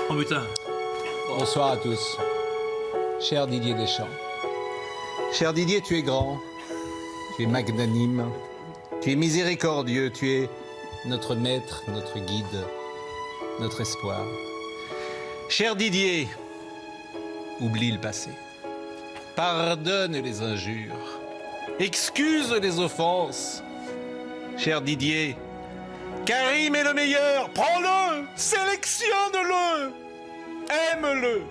Oh putain. Bonsoir à tous. Cher Didier Deschamps. Cher Didier, tu es grand, tu es magnanime, tu es miséricordieux, tu es notre maître, notre guide, notre espoir. Cher Didier, oublie le passé. Pardonne les injures. Excuse les offenses. Cher Didier, Karim est le meilleur. Prends-le, sélectionne-le, aime-le.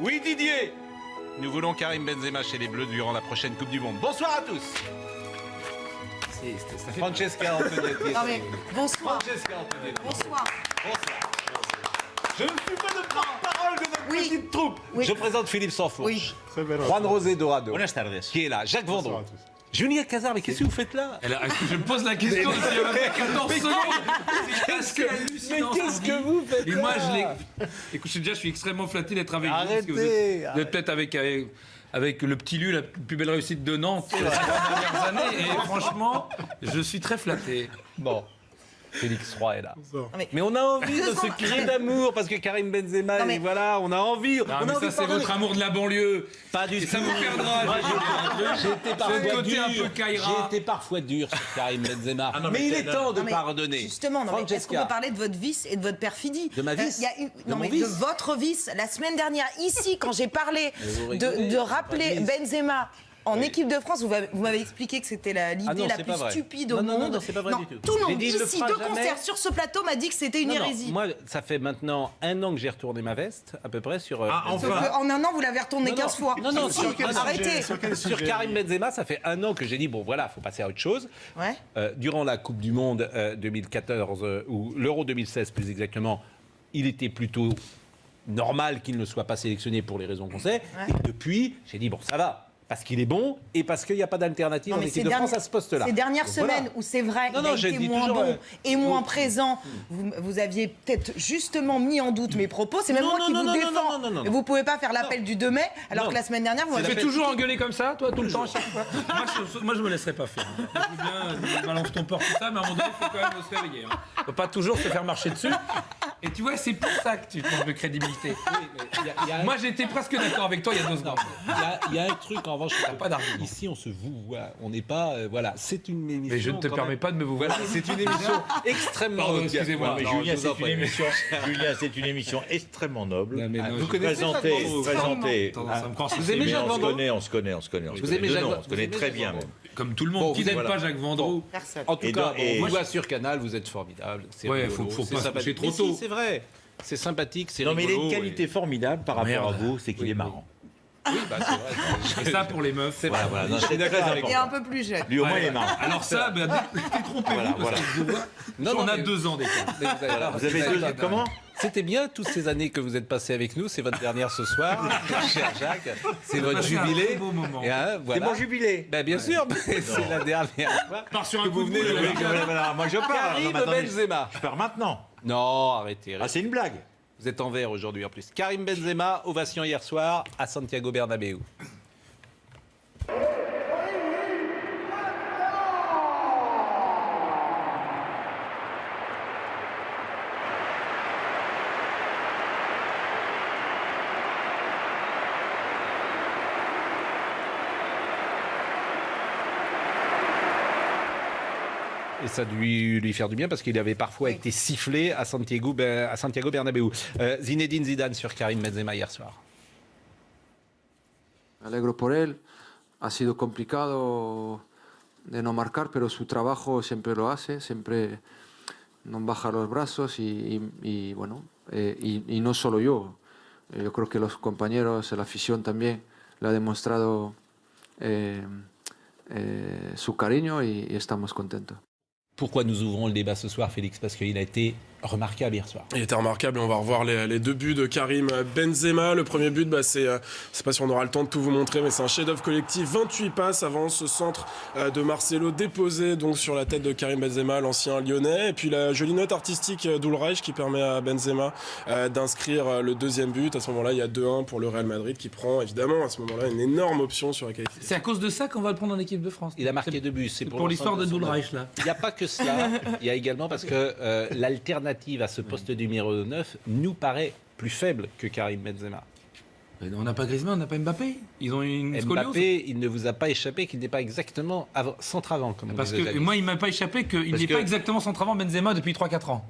Oui, Didier, nous voulons Karim Benzema chez les Bleus durant la prochaine Coupe du Monde. Bonsoir à tous. Francesca Antonietti. Non mais bonsoir. Francesca Antonietti. Bonsoir. Je ne suis pas de porte-parole de notre Oui. petite troupe. Oui. Je présente Philippe Sansfourche. Oui. Juan José Dorado. Buenas tardes. Qui est là. Jacques Vendroux. Junior Cazard, mais qu'est-ce que vous faites là? Je me pose la question depuis 14 secondes. C'est assez hallucinant. Mais qu'est-ce que vous faites Et là? moi, Écoute, je suis extrêmement flatté d'être avec vous. Parce que Arrêtez, vous êtes peut-être avec le petit Lu, la plus belle réussite de Nantes ces dernières années. Et franchement, je suis très flatté. Bon. Félix Roy est là. mais- Mais on a envie de ce cri d'amour parce que Karim Benzema, Non, mais- et voilà, on a envie. Non, on a mais envie ça, de c'est pardonner. votre amour de la banlieue. Pas du Et tout. ça vous perdra. Moi, j'étais parfois le côté dur. un peu Kaira. J'ai été parfois dur sur Karim Benzema. non, mais mais il est temps de Non, mais pardonner. Justement, non, mais est-ce qu'on Francesca. peut parler de votre vice et de votre perfidie? De ma vice Il y a une- De Non, mon mais vice de votre vice. La semaine dernière, ici, quand j'ai parlé vous rigolez, de pas rappeler de vice. Benzema en équipe de France, vous m'avez expliqué que c'était l'idée Ah non, la c'est plus pas vrai. stupide Non, au non, monde. non, c'est pas vrai du tout. Tout le J'ai monde, dit, il le ici, fera de jamais. concert sur ce plateau, m'a dit que c'était une Non, non, hérésie. moi, ça fait maintenant 1 an que j'ai retourné ma veste, à peu près, sur... Ah, Sauf enfin. qu'en un an, vous l'avez retourné Non, non. 15 fois. Non, non, Si, sur quel arrêtez. Sur Karim Benzema, ça fait 1 an que j'ai dit, bon voilà, il faut passer à autre chose. Ouais. Durant la Coupe du Monde 2014, ou l'Euro 2016 plus exactement, il était plutôt normal qu'il ne soit pas sélectionné pour les raisons qu'on sait. Ouais. Et depuis, j'ai dit, bon, ça va. Parce qu'il est bon et parce qu'il n'y a pas d'alternative Non, en mais équipe de France à ce poste-là. Ces dernières Donc, voilà. semaines où c'est vrai, Non, il non, a j'ai été dit moins toujours, bon et moins présent, vous aviez peut-être justement mis en doute mes propos. C'est même Non, moi non, qui non, vous non, défends. non, non, non, Et vous pouvez pas faire l'appel du 2 mai, alors Non. que la semaine dernière, vous Tu m'avez fais toujours engueuler comme ça, toi, tout le temps, à chaque fois. Moi, je me laisserai pas faire. Je veux bien, balance ton porc, tout ça, mais à un moment donné, il faut quand même se réveiller. Hein. Faut pas toujours se faire marcher dessus. Et tu vois, c'est pour ça que tu manques de crédibilité. Moi, j'étais presque d'accord avec toi il y a 2 secondes. Il y a un truc en revanche, pas d'argument. ici on se vouvoie, on n'est pas, voilà, c'est une émission. Mais je ne te quand permets même. pas de me vous voir. Voilà, c'est une émission extrêmement. Pardon, haute. excusez-moi. Mais Non, Julien, je vous en c'est une prie. émission. Julien, c'est une émission extrêmement noble. Non, mais non, Vous je- connaissez Présentée, Jacques Vendroux. présentée. Attends, ça me croise. Vous aimez Mais Jacques on se Vendroux connaît, on se connaît. Vous aimez De Jacques nom, Vendroux. on se connaît Vous très aimez bien Jacques même. Comme tout le monde. Bon, Qui vous n'aime êtes- pas Jacques Vendroux? Personne. En tout Et cas, dans- et- on voit sur Canal, vous êtes formidable. C'est Ouais, rigolo, faut c'est pas se sympathique. coucher trop Mais si, tôt. c'est vrai. C'est sympathique, c'est Non, mais il a rigolo. une qualité formidable par rapport Merde. à vous, c'est qu'il Oui, est oui. marrant. Oui, bah c'est vrai. Et ça pour les meufs. C'est vrai. Voilà, non, Je suis c'est d'accord très avec Et important. un peu plus jeune. Lui, au moins, Ouais. il est marrant. Alors ça, détrompez-vous, Voilà, parce que je vous vois. Non, on non, a mais- 2 ans d'écart. Mais vous avez- Vous avez deux. Comment? C'était bien toutes ces années que vous êtes passées avec nous. C'est votre dernière ce soir, cher Jacques. C'est votre passé un jubilé. très beau moment. Et, hein, C'est voilà. mon jubilé. Ben, bien sûr, mais c'est la dernière fois. Part sur un que coup vous de venez boule, de le le gars. Voilà, moi je pars. Non, Karim mais attendez, Benzema. je pars maintenant. Non, arrêtez. Ah, c'est une blague. Vous êtes en vert aujourd'hui en plus. Karim Benzema, ovation hier soir à Santiago Bernabéu. Et ça a dû lui faire du bien parce qu'il avait parfois été sifflé à Santiago Bernabéu. Zinedine Zidane sur Karim Benzema hier soir. Me alegro por él. Ha sido complicado de no marcar, pero su trabajo siempre lo hace, siempre no baja los brazos y bueno, y no solo yo. Yo creo que los compañeros, la afición también le ha demostrado su cariño y estamos contentos. Pourquoi nous ouvrons le débat ce soir, Félix? Parce qu'il a été remarquable hier soir. Il était remarquable et on va revoir les 2 buts de Karim Benzema. Le premier but, c'est pas si on aura le temps de tout vous montrer, mais c'est un chef-d'œuvre collectif. 28 passes avant ce centre de Marcelo déposé donc sur la tête de Karim Benzema, l'ancien lyonnais. Et puis la jolie note artistique d'Ulreich qui permet à Benzema d'inscrire le 2e but. À ce moment-là, il y a 2-1 pour le Real Madrid qui prend évidemment à ce moment-là une énorme option sur la qualification. C'est à cause de ça qu'on va le prendre en équipe de France. Il a marqué 2 buts. C'est Pour l'histoire de Dulreich, là. Il n'y a pas que cela. Il y a également parce que l'alternative à ce poste numéro 9 nous paraît plus faible que Karim Benzema. On n'a pas Griezmann, on n'a pas Mbappé. Ils ont une scoliose. Mbappé, il ne vous a pas échappé qu'il n'est pas exactement centre-avant, comme on Parce disait que jadis. moi, il m'a pas échappé qu'il n'est pas exactement centre-avant Benzema depuis 3-4 ans.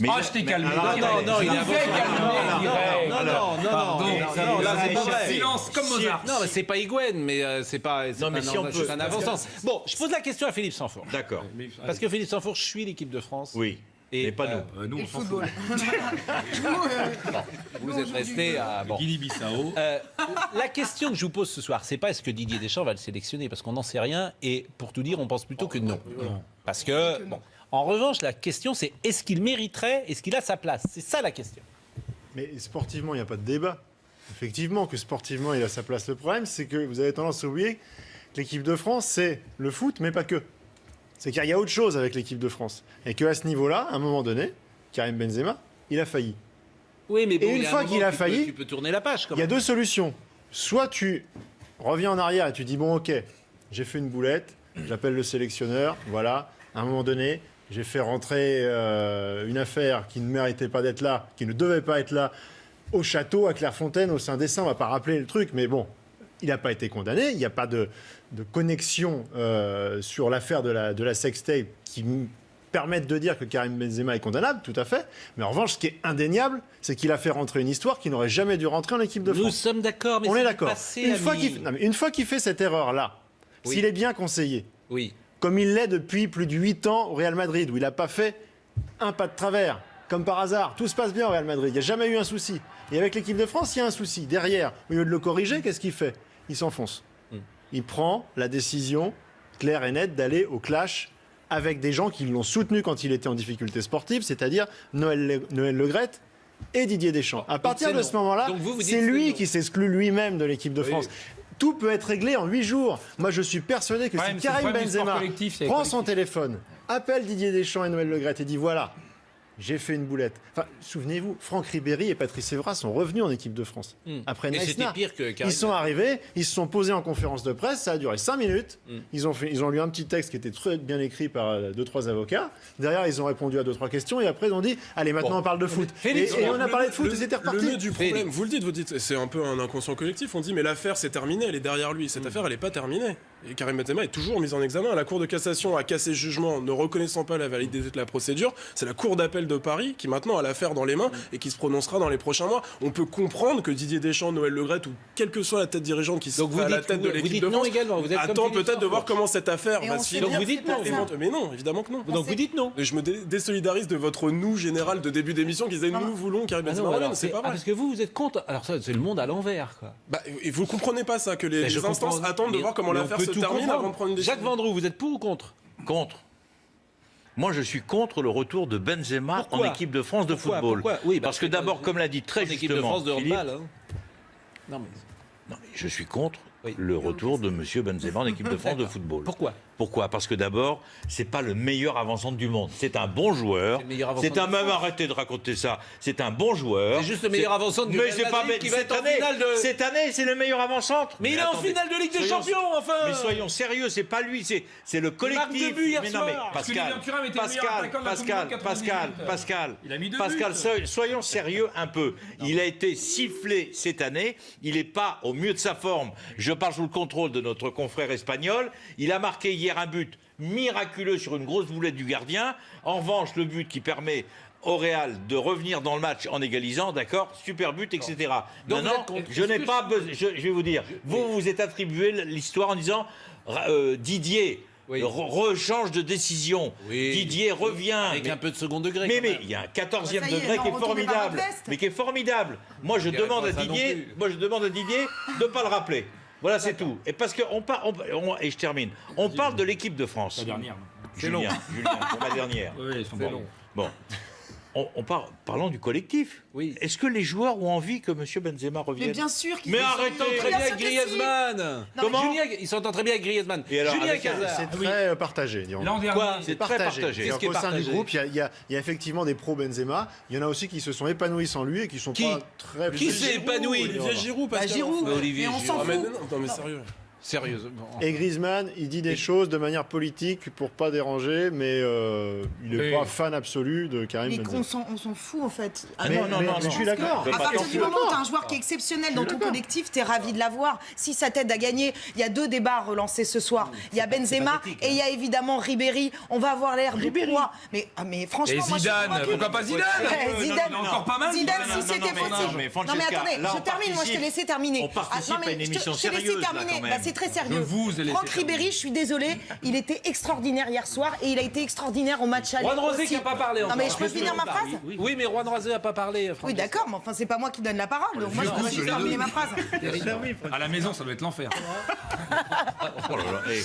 Mais Je t'ai calmé. non, il est fait calmer. Non, là, c'est pas vrai. Silence comme Mozart. Non, mais c'est pas Higuaín, mais c'est pas Non, mais si on peut- c'est un avant-sens. Bon, je pose la question à Philippe Sanfour. D'accord. Parce que Philippe Sanfour suit l'équipe de France. Oui. Et Mais pas nous. Nous, Et on le s'en fout. football. Vous êtes resté à... Bon. Guinée-Bissau. La question que je vous pose ce soir, c'est pas est-ce que Didier Deschamps va le sélectionner, parce qu'on n'en sait rien, et pour tout dire, on pense plutôt que non. Parce que, bon. En revanche, la question, c'est est-ce qu'il mériterait, est-ce qu'il a sa place? C'est ça la question. Mais sportivement, il n'y a pas de débat. Effectivement, que sportivement, il a sa place. Le problème, c'est que vous avez tendance à oublier que l'équipe de France, c'est le foot, mais pas que. C'est qu'il y a autre chose avec l'équipe de France. Et qu'à ce niveau-là, à un moment donné, Karim Benzema, il a failli. Oui, mais bon, Et une il y a un fois moment qu'il a tu failli, tu peux tourner la page quand Il y a même. deux solutions. Soit tu reviens en arrière et tu dis, bon, ok, j'ai fait une boulette, j'appelle le sélectionneur, voilà, à un moment donné, j'ai fait rentrer une affaire qui ne méritait pas d'être là, qui ne devait pas être là, au château, à Clairefontaine, au Saint-Dessin, on va pas rappeler le truc, mais bon, il n'a pas été condamné, il n'y a pas de connexion sur l'affaire de la sextape qui permettent de dire que Karim Benzema est condamnable, tout à fait. Mais en revanche, ce qui est indéniable, c'est qu'il a fait rentrer une histoire qui n'aurait jamais dû rentrer en équipe de Nous France. sommes d'accord, mais On c'est est du d'accord. passé, Une fois qu'il fait cette erreur-là, Oui. s'il est bien conseillé, Oui. comme il l'est depuis plus de 8 ans au Real Madrid, où il n'a pas fait un pas de travers, comme par hasard, tout se passe bien au Real Madrid, il n'y a jamais eu un souci. Et avec l'équipe de France, il y a un souci. Derrière, au lieu de le corriger, qu'est-ce qu'il fait? Il s'enfonce. Il prend la décision claire et nette d'aller au clash avec des gens qui l'ont soutenu quand il était en difficulté sportive, c'est-à-dire Noël Le Graët et Didier Deschamps. À partir c'est de non. ce moment-là, Donc vous dites c'est c'est lui non. qui s'exclut lui-même de l'équipe de France. Tout peut être réglé en 8 jours. Moi, je suis persuadé que Ouais, si mais c'est le Karim problème du sport Benzema collectif, c'est prend collectif. son téléphone, appelle Didier Deschamps et Noël Le Graët et dit voilà, j'ai fait une boulette. Enfin, souvenez-vous, Franck Ribéry et Patrice Evra sont revenus en équipe de France. Après Et Nice c'était Na. pire que Karim. Ils sont arrivés, ils se sont posés en conférence de presse, ça a duré 5 minutes. Ils ont lu un petit texte qui était très bien écrit par 2-3 avocats. Derrière, ils ont répondu à 2-3 questions et après, ils ont dit allez, maintenant on parle de foot. Félix, Et on a parlé de foot et c'était Le reparti. nœud du problème, vous le dites, c'est un peu un inconscient collectif. On dit, mais l'affaire c'est terminé, elle est derrière lui. Cette affaire, elle n'est pas terminée. Et Karim Benzema est toujours mis en examen. La Cour de cassation a cassé ce jugement, ne reconnaissant pas la validité de la procédure. C'est la Cour d'appel de Paris qui maintenant a l'affaire dans les mains et qui se prononcera dans les prochains mois. On peut comprendre que Didier Deschamps, Noël Le Graët ou quelle que soit la tête dirigeante qui Donc sera vous à la dites- tête de vous l'équipe dites de non France également, vous êtes comme attend Philippe peut-être de voir Sanfour. comment cette affaire Et va on se sait finir. bien vous que dites c'est non, pas ça. Éventuellement. Mais non, évidemment que non. Donc vous dites non. Et je me désolidarise de votre nous général de début d'émission qui disait nous voulons Karim Ah Benzema. non, Ouais, alors, mais c'est pas vrai. parce que vous êtes contre. Alors ça, c'est le monde à l'envers, quoi. Bah, et vous comprenez pas ça, que les, Mais je les instances comprends. attendent de Mais- voir comment mais on l'affaire peut se tout termine comprendre. avant de prendre une décision. Jacques Vendroux, vous êtes pour ou contre? Contre. Moi, je suis contre le retour de Benzema Pourquoi en équipe de France de Pourquoi football. Pourquoi Oui, parce que d'abord, comme l'a dit très en justement équipe de France de Philippe, handball. Hein. Non, mais... non, mais je suis contre Oui. le retour de M. Benzema en équipe de France de football. Pourquoi? Pourquoi? Parce que d'abord, c'est pas le meilleur avant-centre du monde. C'est un bon joueur. C'est le meilleur avant-centre C'est un de même France. arrêtez de raconter ça. C'est un bon joueur. C'est juste le meilleur avant-centre du Mais Real c'est pas Madrid qui va être en cette année. finale de... Cette année, c'est le meilleur avant-centre. Mais il est en attendez, finale de Ligue des soyons- Champions, enfin. Mais soyons sérieux, c'est pas lui, c'est le collectif. marque 2 buts hier mais non, soir. mais Parce que Pascal, Lilian Thuram était le meilleur Pascal, attaquant de la Coupe du Pascal, Monde Pascal, 98. Pascal, Il a mis 2 Pascal, buts. soyons sérieux un peu. Il a été sifflé cette année. Il n'est pas au mieux de sa forme. Je parle sous le contrôle de notre confrère espagnol. Il a marqué hier un but miraculeux sur une grosse boulette du gardien. En revanche, le but qui permet au Real de revenir dans le match en égalisant, d'accord, super but, etc. Donc Maintenant, vous êtes contre. je n'ai pas besoin. Je vais vous dire, vous vous êtes attribué l'histoire en disant Didier. Oui. Rechange de décision. Oui. Didier revient. Avec mais- un peu de second degré. mais, quand même. il y a un 14e Ça y est, degré non, qui est retournez pas formidable. votre veste. Mais qui est formidable. Moi, je dirais demande pas à ça non Didier, plus. moi, je demande à Didier de ne pas le rappeler. Voilà, c'est tout. Et parce que et je termine. On parle de l'équipe de France. La dernière. Julien, pour ma dernière. Oui, ils sont C'est bons. long. Bon. Parlons du collectif. Oui. Est-ce que les joueurs ont envie que M. Benzema Mais revienne bien sûr qu'il Mais faut arrêtez. s'entendre Très bien Bien avec sûr que si. Griezmann. Comment Julien, il s'entend très bien avec Griezmann. Et alors, Julien avec un- Cazard. C'est très partagé, disons. L'an dernier, Quoi C'est très partagé. Qu'est-ce qui est Au sein du partagé groupe, il y a effectivement des pros Benzema. Il y en a aussi qui se sont épanouis sans lui et qui sont Qui pas très. Qui s'est épanoui Olivier Giroud, Pascal. Giroud. Mais Olivier Mais on Giroud. s'en Ah, mais fout. non, mais sérieux. Sérieusement. Et Griezmann, il dit des choses de manière politique pour pas déranger, mais il n'est Oui. pas fan absolu de Karim Mais Benzema. on s'en fout en fait. Mais je suis d'accord. À partir du moment où tu as un joueur qui est Je exceptionnel suis dans ton d'accord. collectif, tu es ravi de l'avoir. Si ça t'aide à gagner, il y a 2 débats à relancer ce soir. Il y a Benzema et il y a évidemment Ribéry. On va avoir l'air du poids. Mais franchement, Et moi, je suis Zidane, convaincue. pourquoi pas Zidane Ouais, Zidane, Il est encore pas mal. Zidane, Non, si non, c'était non, mais possible. non, mais Non, Francesca, mais attendez, là, je on termine, moi je t'ai participe- laissé terminer. on participe non, mais à une émission je t'ai laissé sérieuse, là, terminer. quand même. Bah, c'est très sérieux. Je vous ai laissé Franck terminer. Ribéry, je suis désolée, il était extraordinaire hier soir et il a été extraordinaire au match aller. Juan Rosé aussi. qui n'a pas parlé encore. Non, mais je peux finir ma phrase? Oui, mais Juan Rosé n'a pas parlé. Oui, d'accord, mais enfin, c'est pas moi qui donne la parole. Donc moi, je peux je juste l'ai terminer dit. ma phrase. À la maison, ça doit être l'enfer. Oh là là, eh,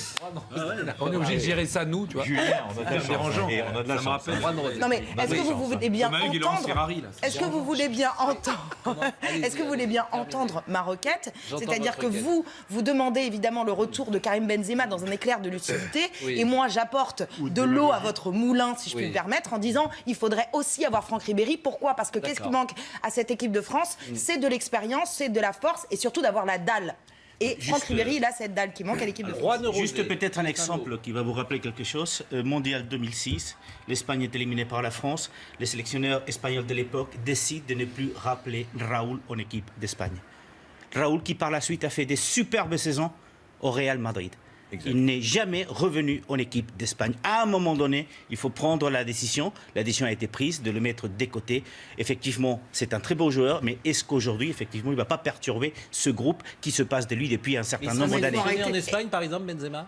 On est obligé de gérer ça, nous, tu vois. Julien, on a de la chance. dérangeant. Et on a de la Ça me chance. rappelle. Non, mais est-ce que vous voulez bien Thomas Hugues, il est en entendre Ferrari, là. Est-ce que vous voulez bien entendre Est-ce que vous voulez bien entendre ma requête? J'entends C'est-à-dire votre que requête. vous demandez évidemment le retour de Karim Benzema dans un éclair de lucidité, Oui. et moi j'apporte de l'eau à votre moulin, si je puis Oui. me permettre, en disant il faudrait aussi avoir Franck Ribéry. Pourquoi? Parce que qu'est-ce qui D'accord. manque à cette équipe de France? C'est de l'expérience, c'est de la force et surtout d'avoir la dalle. Et Franck Ribéry, il a cette dalle qui manque à l'équipe de France. Juan Rosé. Juste peut-être un exemple qui va vous rappeler quelque chose. Mondial 2006, l'Espagne est éliminée par la France. Les sélectionneurs espagnols de l'époque décident de ne plus rappeler Raúl en équipe d'Espagne. Raúl qui par la suite a fait des superbes saisons au Real Madrid. Il n'est jamais revenu en équipe d'Espagne. À un moment donné, il faut prendre la décision. La décision a été prise de le mettre des côtés. Effectivement, c'est un très beau joueur, mais est-ce qu'aujourd'hui, effectivement, il ne va pas perturber ce groupe qui se passe de lui depuis un certain nombre d'années? arrêter. En Espagne, par exemple, Benzema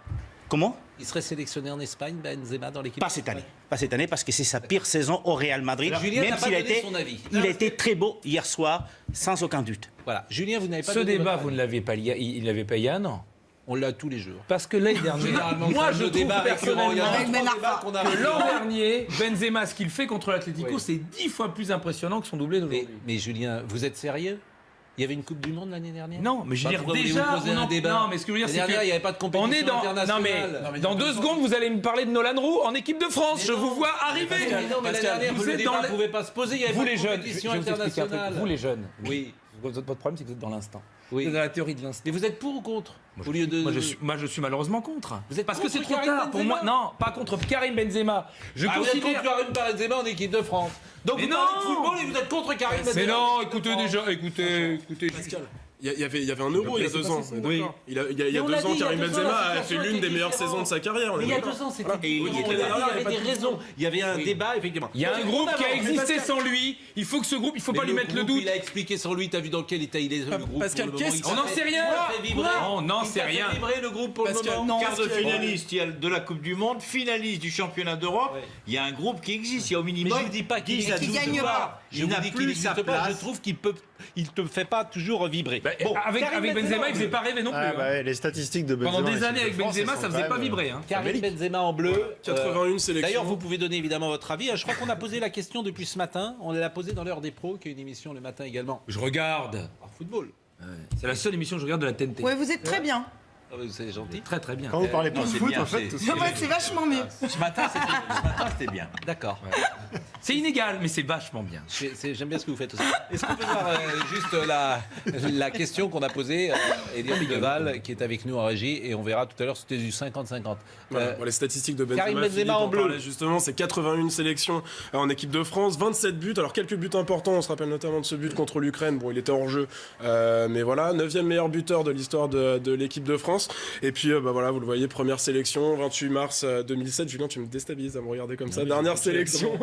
Comment? Il serait sélectionné en Espagne, Benzema, dans l'équipe? Pas cette année. Pas cette année parce que c'est sa pire saison au Real Madrid. Alors, Julien Même n'a pas s'il a donné été, son avis. il a été très beau hier soir, sans aucun doute. Voilà. Julien, vous n'avez pas Ce donné débat, votre vous ne avis. l'avez pas, il l'avait pas il y a un an. On l'a tous les jours. Parce que l'année dernière, Généralement, moi c'est je le trouve débat récurrent. Il y a personnellement trois débats qu'on a que l'an régulièrement. dernier, Benzema, ce qu'il fait contre l'Atlético, Oui. c'est 10 fois plus impressionnant que son doublé d'aujourd'hui. Mais Julien, vous êtes sérieux? Il y avait une Coupe du Monde l'année dernière? Non, mais je veux Bah, dire, pourquoi déjà, voulez-vous poser on un en- débat? non, mais ce que je veux dire, L'année c'est que dernière, il n'y avait pas de compétition on est dans, internationale. non mais, dans 2 secondes, vous allez me parler de Nolan Roux en équipe de France. Je vous vois arriver. Non, mais l'année dernière, vous le êtes débat dans ne le- pouvait pas se poser. Il y avait Vous pas de les jeunes, je compétition vais vous expliquer un truc. internationale. Vous les jeunes, Oui. votre problème c'est que vous êtes dans l'instant. Oui. Vous êtes dans la théorie de l'instant. Mais vous êtes pour ou contre? Au lieu de. Moi, je suis malheureusement contre. Vous êtes Parce que contre c'est trop Karim tard pour Benzema moi. Non, pas contre Karim Benzema. Je Ah, vous êtes considère. contre Karim Benzema en équipe de France. Donc Mais vous parlez de non. football et vous êtes contre Karim Benzema. Mais non, en équipe de écoutez France. déjà, écoutez. Il y avait un euro il y a 2 ans. Oui. Il y a Mais on 2 l'a ans, dit, il y a Karim 2 ans, Benzema la a fait situation l'une était des meilleures différente. saisons de sa carrière. on Mais est il y a d'accord. 2 ans, c'était. Et il y était Il y là. avait des raisons. Il y avait un débat, effectivement. Il y a un groupe qui a existé sans lui. Il faut que ce groupe, il faut pas lui mettre le doute. Il a expliqué sur lui, t'as vu dans quel état il est le groupe. Pascal, pour le moment, qu'est-ce- il On n'en fait- sait rien. il fait vibrer. On n'en Il sait fait rien. vibrer le groupe pour Pascal, le moment. Quart de finaliste il y a de la Coupe du Monde, finaliste du championnat d'Europe. Ouais. Il y a un groupe qui existe. Il y a au Mais minimum je vous dis pas qu'il 10 à qui 12 gagne joueurs. pas. Je Il vous n'a dis qu'il plus n'existe sa pas. Je place. trouve il te fait pas toujours vibrer. Bon, avec Karim Benzema, il faisait pas rêver non plus. Ah, hein. bah ouais, les statistiques de Benzema. Pendant en des équipe années de avec France, Benzema, elles ça sont faisait quand pas même, vibrer. Hein. Karim Benzema en bleu. 81 sélections. D'ailleurs, vous pouvez donner évidemment votre avis. Je crois qu'on a posé la question depuis ce matin. On l'a posée dans l'heure des pros, qui est une émission le matin également. Je regarde. En football. C'est la seule émission que je regarde de la TNT. Ouais, vous êtes très bien. Ah, c'est gentil. Très très bien. Quand vous parlez pas de c'est foot, bien, en fait, c'est- Non, ouais, c'est vachement mieux. Ce matin, c'était bien. D'accord. C'est inégal, mais c'est vachement bien. J'aime bien ce que vous faites aussi. Est-ce qu'on peut voir juste la question qu'on a posée à Eliott Deval, qui est avec nous en régie, et on verra tout à l'heure, c'était du 50-50. Voilà, bon, les statistiques de Benzema, Karim Benzema Philippe en en bleu. parlait justement, c'est 81 sélections en équipe de France, 27 buts, alors quelques buts importants, on se rappelle notamment de ce but contre l'Ukraine, bon il était hors jeu, mais voilà, 9e meilleur buteur de l'histoire de l'équipe de France, et puis bah voilà, vous le voyez, première sélection, 28 mars 2007, Julien tu me déstabilises à me regarder comme ça, dernière sélection,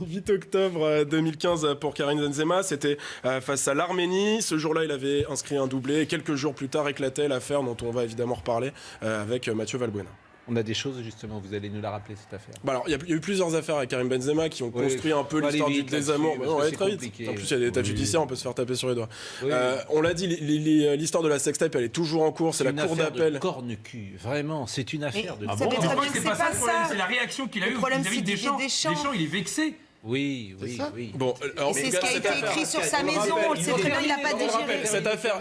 8 octobre 2015 pour Karim Benzema, c'était face à l'Arménie, ce jour-là il avait inscrit un doublé, et quelques jours plus tard éclatait l'affaire dont on va évidemment reparler avec Mathieu Valbuena. On a des choses, justement, vous allez nous la rappeler, cette affaire. Bah alors, il y a eu plusieurs affaires avec Karim Benzema qui ont Oui, construit un peu faut aller l'histoire du vite là-dessus, désamour. parce Non, que allez c'est très vite. compliqué. En plus, il y a des états Oui. judiciaires, on peut se faire taper sur les doigts. Oui. On l'a dit, l'histoire de la sextape, elle est toujours en cours. C'est la une cour affaire de d'appel. corne-cul, vraiment, c'est une affaire de... vous savez Je très crois bien que que c'est pas ça le problème, ça. c'est la réaction qu'il a Le eue problème, vis-à-vis c'est de Deschamps. Deschamps, il est vexé. Oui, oui, oui. Bon, alors, Et c'est ce qui a été écrit sur sa maison, on le sait très bien, il n'a pas digéré.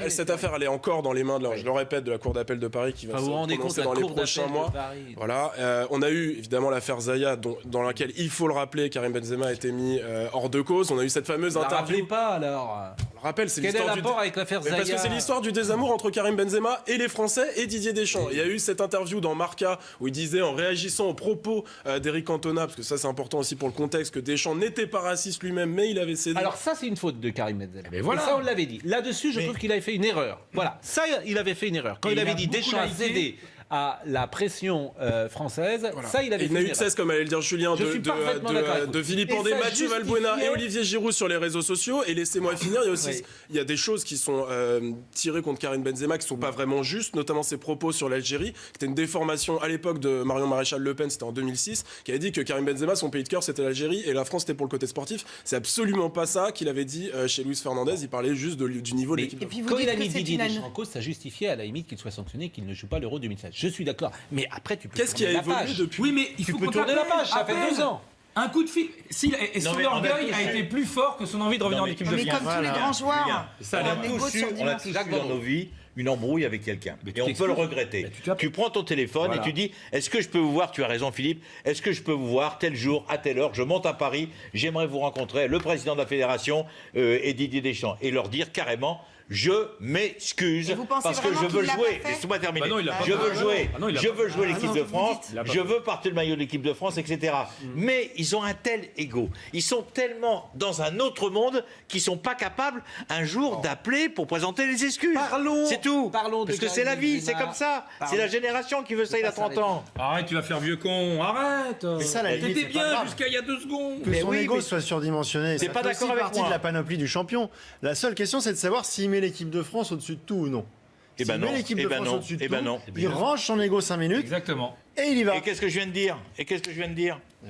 cette affaire, elle est encore dans les mains, je le répète, de la cour d'appel de Paris qui va Enfin, se vous vous rendez compte, prononcer la dans les cour prochains d'appel mois. de Paris. Voilà, on a eu évidemment l'affaire Zaya, dans laquelle, il faut le rappeler, Karim Benzema a été mis hors de cause. On a eu cette fameuse Ne la rappelez interview. pas, alors. rappel, c'est Quel est le l'histoire du... rapport avec l'affaire Mais parce que Zaya c'est l'histoire du désamour entre Karim Benzema et les Français et Didier Deschamps. Il y a eu cette interview dans Marca où il disait, en réagissant aux propos d'Eric Cantona, parce que ça c'est important aussi pour le contexte, que Deschamps n'était pas raciste lui-même, mais il avait cédé. Alors ça, c'est une faute de Karim Benzema. Mais voilà. Et ça, on l'avait dit. Là-dessus, je trouve qu'il avait fait une erreur. Voilà, ça, il avait fait une erreur. Quand Et il il avait a dit beaucoup Deschamps a laïqué. cédé à la pression française, Voilà. ça, il avait Et fait il n'a une eu de erreur. cesse, comme allait le dire Julien, Je suis parfaitement d'accord avec vous. de vilipender Et ça Mathieu Valbuena et justifiait- Olivier Giroud sur les réseaux sociaux. Et laissez-moi finir, il y a aussi Oui. il y a des choses qui sont tirées contre Karim Benzema qui sont pas vraiment justes, notamment ses propos sur l'Algérie, qui était une déformation à l'époque de Marion Maréchal Le Pen, c'était en 2006, qui avait dit que Karim Benzema, son pays de cœur, c'était l'Algérie et la France, c'était pour le côté sportif. C'est absolument pas ça qu'il avait dit chez Luis Fernandez. Il parlait juste du niveau de l'équipe. Et puis vous Quand dites il a que mis c'est Didier une Deschamps en cause, ça justifiait à la limite qu'il soit sanctionné, qu'il ne joue pas l'Euro 2016. Je suis d'accord. Mais après, tu peux Qu'est-ce qui a tourner la évolué page. depuis Oui, mais il Tu faut peux qu'on tourner la t'appelle. page, ça fait Appelle. 2 ans. Un coup de fil. Et Non, son mais on a orgueil tous a eu- été plus fort que son envie de revenir en mais- équipe de Mais France. comme tous les grands joueurs, Ça, on a on négocie tous eu, sur on a dimanche. tous eu dans nos vies une embrouille avec quelqu'un. Et on peut t'excuses. le regretter. Mais tu t'appelles. Tu prends ton téléphone et tu dis, est-ce que je peux vous voir, tu as raison Philippe, est-ce que je peux vous voir tel jour, à telle heure, je monte à Paris, j'aimerais vous rencontrer le président de la fédération et Didier Deschamps. Et leur dire carrément, je m'excuse Et vous pensez parce que vraiment je veux qu'il l'a jouer. pas fait Laissez-moi terminer. Bah non, il l'a pas je fait. veux jouer. Ah non, il l'a Je pas veux jouer l'équipe de France. Il l'a pas Je fait. veux porter le maillot de l'équipe de France, etc. Mais ils ont un tel ego. Ils sont tellement dans un autre monde qu'ils sont pas capables un jour d'appeler pour présenter les excuses. Parlons- C'est tout. parlons de Parce que Karim c'est la vie, c'est Benzema. comme ça. Parlons. C'est la génération qui veut ça, il a 30 ans. Arrête, tu vas faire vieux con. Arrête. Mais ça, à la limite, T'étais c'est pas bien grave. jusqu'à il y a 2 secondes. Que Mais son oui, ego mais- soit surdimensionné, T'es ça pas fait d'accord aussi avec partie moi. de la panoplie du champion. La seule question, c'est de savoir s'il met l'équipe de France au-dessus de tout ou non. Eh ben S'il met non, l'équipe eh de ben France non, au-dessus de eh ben tout, non. il range son ego 5 minutes Exactement. et il y va. Et qu'est-ce que je viens de dire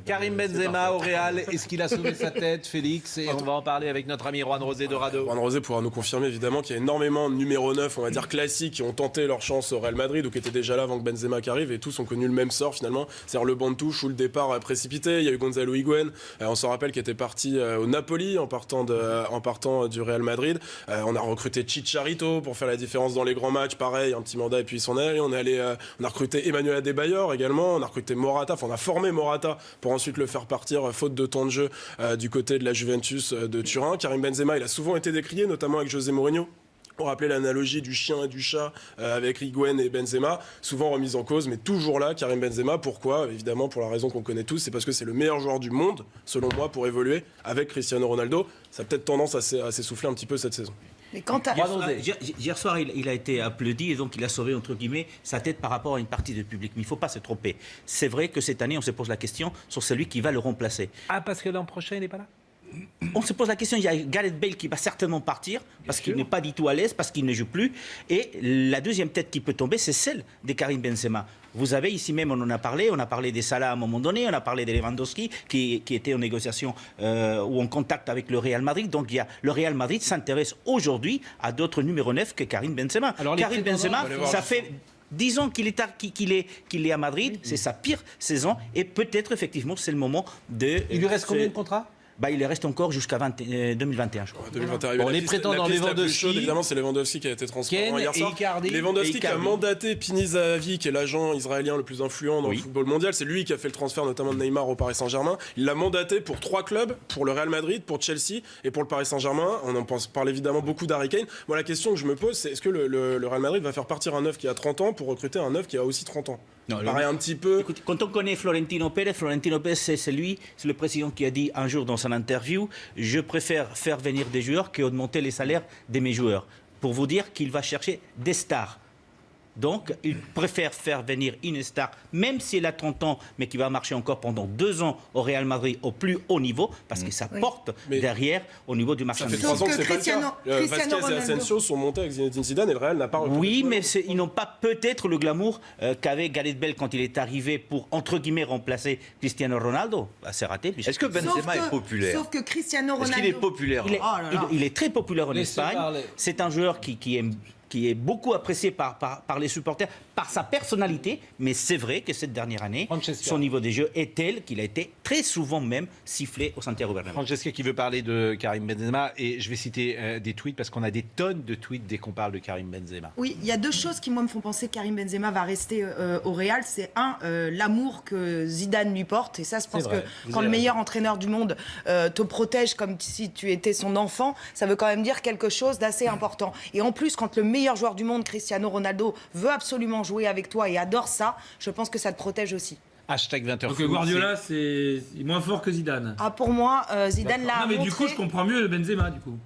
Karim Benzema au Real, est-ce qu'il a sauvé sa tête, Félix? Et on va en parler avec notre ami Juan Rosé Dorado. Juan Rosé pourra nous confirmer évidemment qu'il y a énormément de numéro 9, on va dire classiques, qui ont tenté leur chance au Real Madrid ou qui étaient déjà là avant que Benzema arrive et tous ont connu le même sort finalement, c'est-à-dire le banc de touche ou le départ précipité. Il y a eu Gonzalo Higuaín, on s'en rappelle, qui était parti au Napoli en partant du Real Madrid. On a recruté Chicharito pour faire la différence dans les grands matchs, pareil, un petit mandat et puis il s'en est. On a recruté Emmanuel Adebayor également, on a recruté Morata, enfin on a formé Morata pour ensuite le faire partir faute de temps de jeu du côté de la Juventus de Turin. Karim Benzema, il a souvent été décrié, notamment avec José Mourinho. On rappelait l'analogie du chien et du chat avec Higuaín et Benzema, souvent remise en cause, mais toujours là, Karim Benzema. Pourquoi? Évidemment, pour la raison qu'on connaît tous, c'est parce que c'est le meilleur joueur du monde, selon moi, pour évoluer avec Cristiano Ronaldo. Ça a peut-être tendance à s'essouffler un petit peu cette saison. Mais quand Juan Rosé. Hier soir, il a été applaudi et donc il a sauvé, entre guillemets, sa tête par rapport à une partie du public. Mais il ne faut pas se tromper. C'est vrai que cette année, on se pose la question sur celui qui va le remplacer. Ah, parce que l'an prochain, il n'est pas là? On se pose la question, il y a Gareth Bale qui va certainement partir parce qu'il n'est pas du tout à l'aise, parce qu'il ne joue plus. Et la deuxième tête qui peut tomber, c'est celle de Karim Benzema. Vous avez ici même, on en a parlé des Salah à un moment donné, on a parlé de Lewandowski qui était en négociation ou en contact avec le Real Madrid. Donc le Real Madrid s'intéresse aujourd'hui à d'autres numéros 9 que Karim Benzema. Alors, les Karim prétendants, Benzema, on va aller voir ça le fait 10 ans qu'il est à Madrid, c'est sa pire saison et peut-être effectivement c'est le moment de... Il lui reste combien de contrats? Il lui reste encore jusqu'à 2021, je crois. 2021. Bon, La les piste prétendants la plus Lewandowski, chaude, évidemment, c'est Lewandowski qui a été transféré Ken hier et soir. Icardi. Lewandowski Et qui a Icardi. mandaté Pini Zahavi, qui est l'agent israélien le plus influent dans le football mondial. C'est lui qui a fait le transfert notamment de Neymar au Paris Saint-Germain. Il l'a mandaté pour 3 clubs, pour le Real Madrid, pour Chelsea et pour le Paris Saint-Germain. On parle évidemment beaucoup d'Harry Kane. Moi, la question que je me pose, c'est est-ce que le Real Madrid va faire partir un neuf qui a 30 ans pour recruter un neuf qui a aussi 30 ans? Non, Ça paraît un petit peu... Écoute, quand on connaît Florentino Pérez, c'est le président qui a dit un jour dans son interview, je préfère faire venir des joueurs qu'augmenter les salaires de mes joueurs. Pour vous dire qu'il va chercher des stars. Donc, il préfère faire venir une star, même si elle a 30 ans, mais qui va marcher encore pendant 2 ans au Real Madrid au plus haut niveau, parce que ça porte Mais derrière au niveau du marché. Ça fait Sauf 3 ans que que c'est pas le Cristiano cas. Cristiano Vasquez et Ronaldo. Asensio sont montés avec Zinedine Zidane et le Real n'a pas recruté. Oui, mais ils n'ont pas peut-être le glamour qu'avait Gareth Bale quand il est arrivé pour, entre guillemets, remplacer Cristiano Ronaldo. C'est raté. puisque- Est-ce que Benzema est populaire? Sauf que Cristiano Est-ce Ronaldo... qu'il est populaire? Il est, Oh là là. il est très populaire en Laissez Espagne. parler. C'est un joueur qui aime qui est beaucoup apprécié par les supporters, par sa personnalité, mais c'est vrai que cette dernière année, Francesca. son niveau de jeu est tel qu'il a été très souvent même sifflé au Santiago Bernabéu. Francesca qui veut parler de Karim Benzema, et je vais citer des tweets parce qu'on a des tonnes de tweets dès qu'on parle de Karim Benzema. Oui, il y a deux choses qui, moi, me font penser que Karim Benzema va rester au Real. C'est l'amour que Zidane lui porte. Et ça, je pense vrai, que quand le meilleur entraîneur du monde te protège comme si tu étais son enfant, ça veut quand même dire quelque chose d'assez important. Et en plus, quand le meilleur joueur du monde, Cristiano Ronaldo, veut absolument jouer avec toi et adore ça, je pense que ça te protège aussi. Hashtag 20h. Donc Guardiola, c'est moins fort que Zidane. Ah, pour moi, Zidane l'a Non, mais montré. du coup, je comprends mieux Benzema, du coup.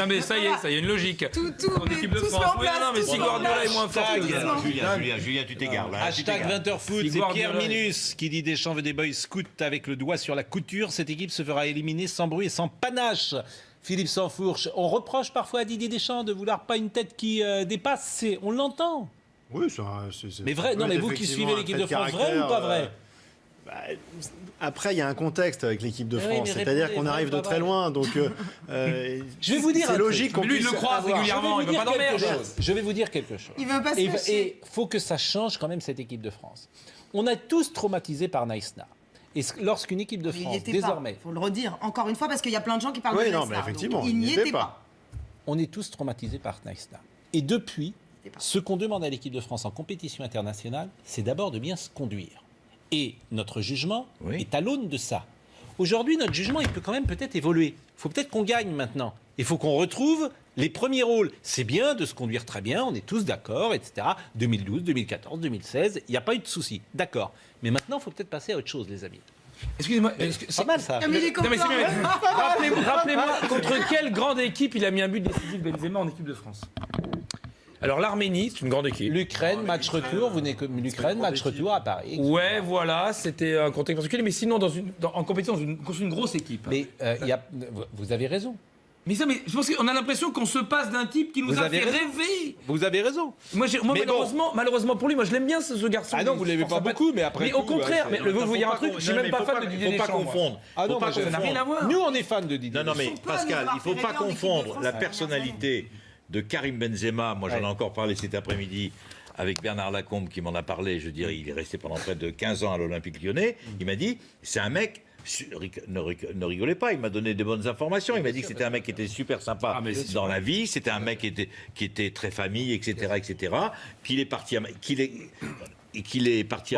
Non, mais ça y est, une logique. Tout En équipe de se met France. en Oui, place, non, mais tout si se met en Guardiola place. est moins fort que Zidane. Julien, tu t'égares. là, tu Hashtag t'égares. 20h foot, Si c'est Guardiola Pierre Minus qui dit Deschamps veut des boys scouts avec le doigt sur la couture. Cette équipe se fera éliminer sans bruit et sans panache. Philippe Sansfourche, on reproche parfois à Didier Deschamps de vouloir pas une tête qui dépasse. On l'entend. Oui, c'est Mais vrai, ça non, peut mais être vous qui effectivement suivez un l'équipe trait de France, vrai caractère, ou pas vrai Après, il y a un contexte avec l'équipe de Oui, France. mais C'est-à-dire répondez, qu'on arrive de vrai, très pas loin. Donc, Je vais vous dire un c'est truc. logique qu'on Mais lui, il puisse le croise avoir- régulièrement, il veut pas d'emmerde. Je vais vous dire quelque chose. Il veut pas se lâcher. Et faut que ça change quand même cette équipe de France. On a tous traumatisé par Naïsna. Et lorsqu'une équipe de Il n'y France, était désormais, pas. Faut le redire encore une fois parce qu'il y a plein de gens qui parlent Oui, de non, Naïsna, mais effectivement, donc il n'y était pas. on est tous traumatisés par Naïsna. Et depuis, C'était pas. ce qu'on demande à l'équipe de France en compétition internationale, c'est d'abord de bien se conduire. Et notre jugement Oui. est à l'aune de ça. Aujourd'hui, notre jugement, il peut quand même peut-être évoluer. Il faut peut-être qu'on gagne maintenant. Il faut qu'on retrouve les premiers rôles. C'est bien de se conduire très bien, on est tous d'accord, etc. 2012, 2014, 2016, il n'y a pas eu de souci. D'accord. Mais maintenant, il faut peut-être passer à autre chose, les amis. Excusez-moi, C'est pas mal, ça. Ah, mais il est Non, mais c'est content. bien. Rappelez-moi contre quelle grande équipe il a mis un but décisif Benzema en équipe de France. Alors l'Arménie, c'est une grande équipe. L'Ukraine, match retour, vous n'êtes que l'Ukraine, match retour à Paris. Ouais, voilà, c'était un contexte particulier, mais sinon en compétition contre une grosse équipe. Mais vous avez raison. Mais ça, mais je pense qu'on a l'impression qu'on se passe d'un type qui nous Vous a avez fait raison. rêver. Vous avez raison. Moi, Mais malheureusement pour lui, moi je l'aime bien ce garçon. Ah non, vous l'aimez pas beaucoup, mais après Mais au tout, contraire, ouais, mais je vais vous dire un truc, je suis même pas fan de Didier Faut pas Deschamps. moi. confondre. Ah non, Faut pas moi, Ça n'a rien à voir. Nous, on est fans de Didier. Non, non, mais Ils sont pas Pascal, allés il ne faut voir pas Ferrer en équipe de confondre France la la personnalité de Karim Benzema. Moi, j'en ai encore parlé cet après-midi avec Bernard Lacombe qui m'en a parlé. Je dirais, il est resté pendant près de 15 ans à l'Olympique Lyonnais. Il m'a dit, c'est un mec. Ne rigolez pas, il m'a donné des bonnes informations. Il m'a dit que c'était un mec qui était super sympa Ah, mais c'est dans la vie. C'était un mec qui était très famille, etc., etc. Qu'il est parti à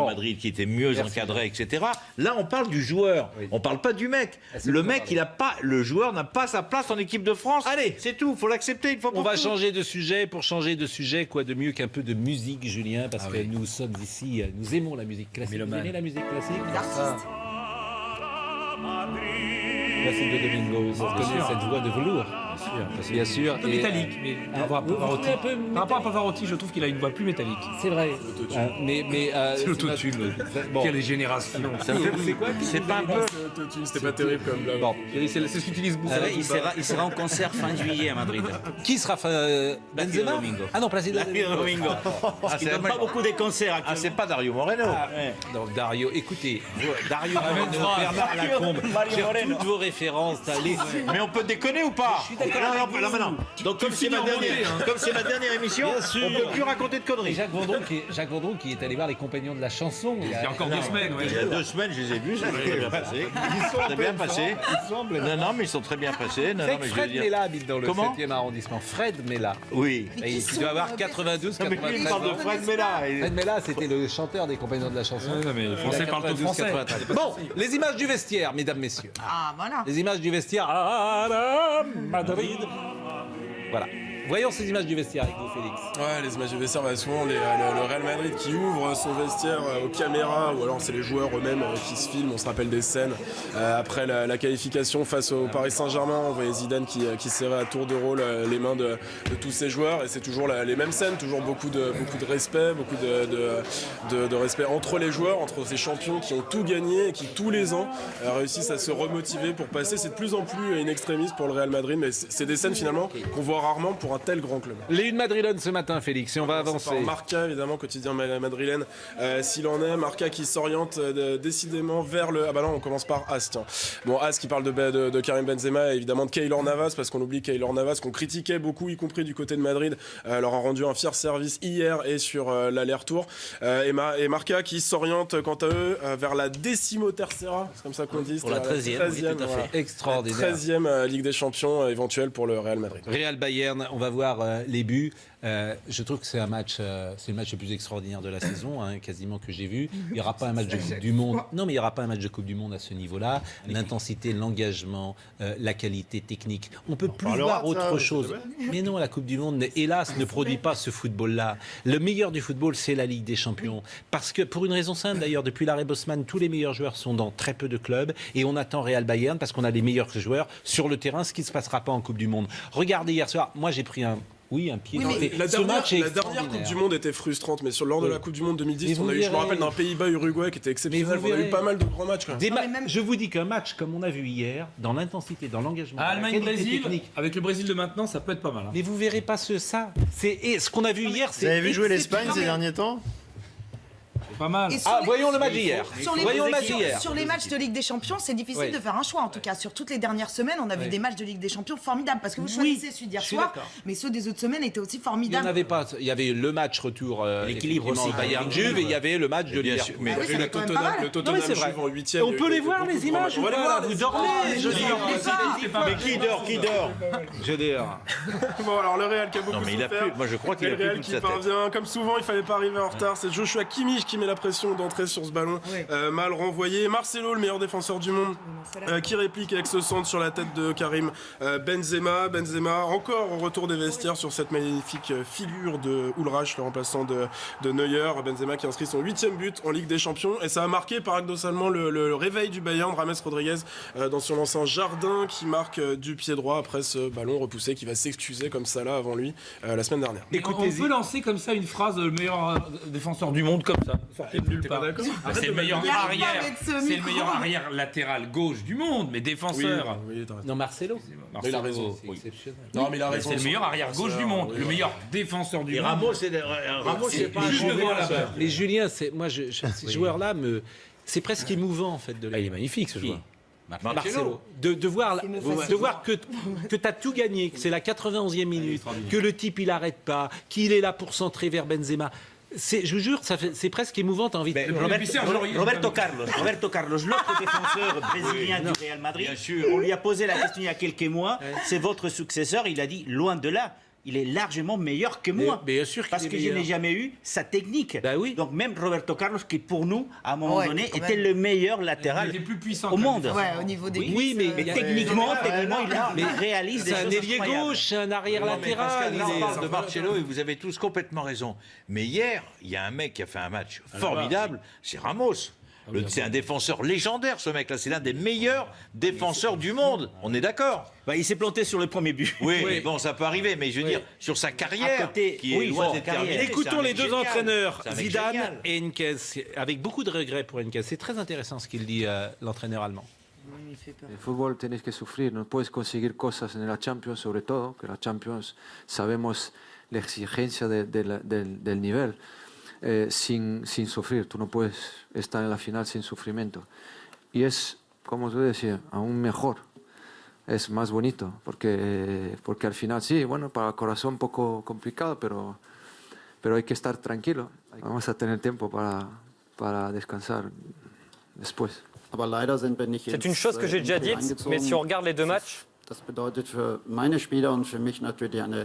Madrid, qui était mieux encadré, etc. Là, on parle du joueur. On ne parle pas du mec. Le joueur n'a pas sa place en équipe de France. Allez, c'est tout. Faut l'accepter une fois pour On va toutes. changer de sujet. Pour changer de sujet, quoi de mieux qu'un peu de musique, Julien, parce que nous sommes ici, nous aimons la musique classique. Vous Mélomane. aimez la musique classique Les artistes. Classique de Domingo. Vous reconnaissez cette voix de velours. Bien sûr. Un peu Et, métallique, mais par rapport à vous Pavarotti. trouvez un peu Par rapport à Pavarotti, je trouve qu'il a une voix plus métallique. c'est vrai. C'est l'autotune. Bon. Quelle génération. C'est quoi C'est pas un peu. C'était pas terrible comme blague. Bon. C'est ce qu'utilise beaucoup. Il sera en concert fin juillet à Madrid. Qui sera Benzema Domingo. Ah non, Placido Domingo. Parce qu'il ne donne pas beaucoup de concerts Ah, actuellement. c'est pas Dario Moreno. Donc Dario, écoutez, Dario Moreno, Bernard Lacombe, j'ai toutes vos références. Mais on peut déconner ou pas? suis d'accord Non, avec non, vous. maintenant. Donc comme c'est ma dernière émission, Bien sûr. on peut plus raconter de Et conneries. Jacques Vendroux qui est allé voir les compagnons de la chanson. Il y a encore 2 semaines, ouais. Il y a 2 semaines, je les ai vus, ça s'est très bien passé. Très bien passé. Non, mais ils sont très bien passés. Non, C'est non, que mais je veux Fred dire- Mella habite dans le Comment 7e arrondissement. Fred Mella. Oui. Et tu dois avoir 92, Non, mais 93 lui, il parle de ans. Fred Mella. Fred Mella, c'était le chanteur des compagnons de la chanson. Ouais, non, mais les Français Il a parlent tout 92, français. 93. Bon, les images du vestiaire, mesdames, messieurs. Ah, voilà. Les images du vestiaire à Madrid. Voilà. Voyons ces images du vestiaire avec vous, Félix. Ouais, les images de vestiaire, souvent le Real Madrid qui ouvre son vestiaire aux caméras, ou alors c'est les joueurs eux-mêmes qui se filment. On se rappelle des scènes après la qualification face au Paris Saint-Germain. On voyait Zidane qui serrait à tour de rôle les mains de tous ses joueurs, et c'est toujours les mêmes scènes, toujours beaucoup de respect, beaucoup de respect entre les joueurs, entre ces champions qui ont tout gagné et qui tous les ans réussissent à se remotiver pour passer. C'est de plus en plus in extremis pour le Real Madrid, mais c'est des scènes finalement qu'on voit rarement pour un tel grand club. Les une madrilène ce matin, Félix, et on va avancer. Par Marca, évidemment, quotidien madrilène, s'il en est. Marca qui s'oriente décidément vers le... Ah bah non, on commence par As, tiens. Bon, As qui parle de Karim Benzema et évidemment de Keylor Navas, parce qu'on oublie Keylor Navas, qu'on critiquait beaucoup, y compris du côté de Madrid, leur a rendu un fier service hier et sur l'aller-retour. Et Marca qui s'oriente, quant à eux, vers la décimo tercera, c'est comme ça qu'on dit. Pour la 13e, oui, tout à fait. Extraordinaire. 13e Ligue des Champions éventuelle pour le Real Madrid. Real Bayern, on va voir les buts. Je trouve que c'est le match le plus extraordinaire de la saison, hein, quasiment que j'ai vu. Il n'y aura pas un match de Coupe du Monde. Non, mais il n'y aura pas un match de Coupe du Monde à ce niveau-là. L'intensité, l'engagement, la qualité technique. On peut plus voir autre chose. Mais non, la Coupe du Monde, hélas, ne produit pas ce football-là. Le meilleur du football, c'est la Ligue des Champions. Parce que, pour une raison simple d'ailleurs, depuis l'arrêt Bosman, tous les meilleurs joueurs sont dans très peu de clubs et on attend Real Bayern parce qu'on a les meilleurs joueurs sur le terrain, ce qui ne se passera pas en Coupe du Monde. Regardez hier soir, moi j'ai pris un pied dans le La dernière Coupe du Monde était frustrante, mais lors de la Coupe du Monde 2010, je me rappelle d'un Pays-Bas-Uruguay qui était exceptionnel. On a eu pas mal de grands matchs. Je vous dis qu'un match comme on a vu hier, dans l'intensité, dans l'engagement, Allemagne-Brésil, avec le Brésil de maintenant, ça peut être pas mal. Hein. Mais vous verrez pas ça. Et ce qu'on a vu hier, c'est... Vous avez vu jouer l'Espagne ces derniers temps? C'est pas mal. Voyons le match d'hier. Sur les matchs de Ligue des Champions, c'est difficile de faire un choix. En tout cas, sur toutes les dernières semaines, on a vu des matchs de Ligue des Champions formidables. Parce que vous choisissez celui d'hier soir, mais ceux des autres semaines étaient aussi formidables. Il y avait le match retour, l'équilibre aussi, Bayern-Juve, et il y avait le match de Liverpool. Mais le Tottenham Juve en 8e. On peut les voir, les images. Vous dormez. Mais qui dort Je dors. Bon, alors le Real qui a beaucoup Non, mais il a souffert. plus. Moi, je crois qu'il a Le plus Real toute qui sa tête. parvient, comme souvent, il fallait pas arriver en retard. C'est Joshua Kimmich qui met la pression d'entrer sur ce ballon mal renvoyé. Marcelo, le meilleur défenseur du monde, qui réplique avec ce centre sur la tête de Karim Benzema. Benzema, encore au retour des vestiaires sur cette magnifique figure de Ulreich, le remplaçant de Neuer. Benzema qui inscrit son 8e but en Ligue des Champions. Et ça a marqué paradoxalement le réveil du Bayern. Rames Rodriguez dans son ancien jardin qui marque du pied droit après ce ballon repoussé, qui va s'excuser comme ça là avant lui la semaine dernière. On peut lancer comme ça une phrase, le meilleur défenseur du monde, comme ça. Sorti de nulle part. C'est le meilleur arrière. C'est le meilleur arrière latéral gauche du monde, mais défenseur. Oui, t'as raison. Non, Marcelo. Mais il a raison. C'est exceptionnel. Non, mais il a raison. C'est le meilleur arrière gauche du monde, le meilleur défenseur du Et monde. Ramos, c'est pas un juste grand devant défenseur. là-bas. Mais Julien, ces joueurs-là, c'est presque émouvant en fait de les... Il est magnifique ce joueur. Marcelo. De voir que tu as tout gagné, que c'est la 91e minute, que le type il arrête pas, qu'il est là pour centrer vers Benzema. Je vous jure, c'est presque émouvant, t'as envie de... Roberto Carlos, l'autre défenseur brésilien du Real Madrid, on lui a posé la question il y a quelques mois, c'est votre successeur, il a dit loin de là. Il est largement meilleur que moi. Bien sûr qu'il parce est que je meilleur. n'ai jamais eu sa technique. Bah oui. Donc même Roberto Carlos, qui pour nous, à un moment donné, quand était même. le meilleur latéral Il était plus puissant au monde. Ouais, au niveau des Oui, mais Mais techniquement, il réalise des c'est un choses ailier incroyables. gauche, c'est un arrière Non, mais latéral. Pascal, là, on parle de Marcelo et vous avez tous complètement raison. Mais hier, il y a un mec qui a fait un match formidable, c'est Ramos. C'est un défenseur légendaire, ce mec-là. C'est l'un des meilleurs défenseurs du monde. On est d'accord? Bah, il s'est planté sur le premier but. Oui, mais bon, ça peut arriver. Mais je veux dire, sur sa carrière, À côté, qui est oui, loin son d'être carrière. terminée, Écoutons c'est un les mec deux génial. entraîneurs, C'est un mec Zidane génial. et Henkes, avec beaucoup de regrets pour Henkes. C'est très intéressant ce qu'il dit, l'entraîneur allemand. El fútbol tenéis que sufrir, no puedes conseguir cosas en la Champions, sobre todo, que la Champions sabemos la exigencia del nivel, sin sufrir. Tú no puedes estar en la final sin sufrimiento. Y es, como tú decías, aún mejor. Es más bonito, porque al final sí, bueno, para el corazón un poco complicado, pero hay que estar tranquilo. Vamos a tener tiempo para descansar después. C'est une chose que j'ai déjà dite, mais si on regarde les deux matchs,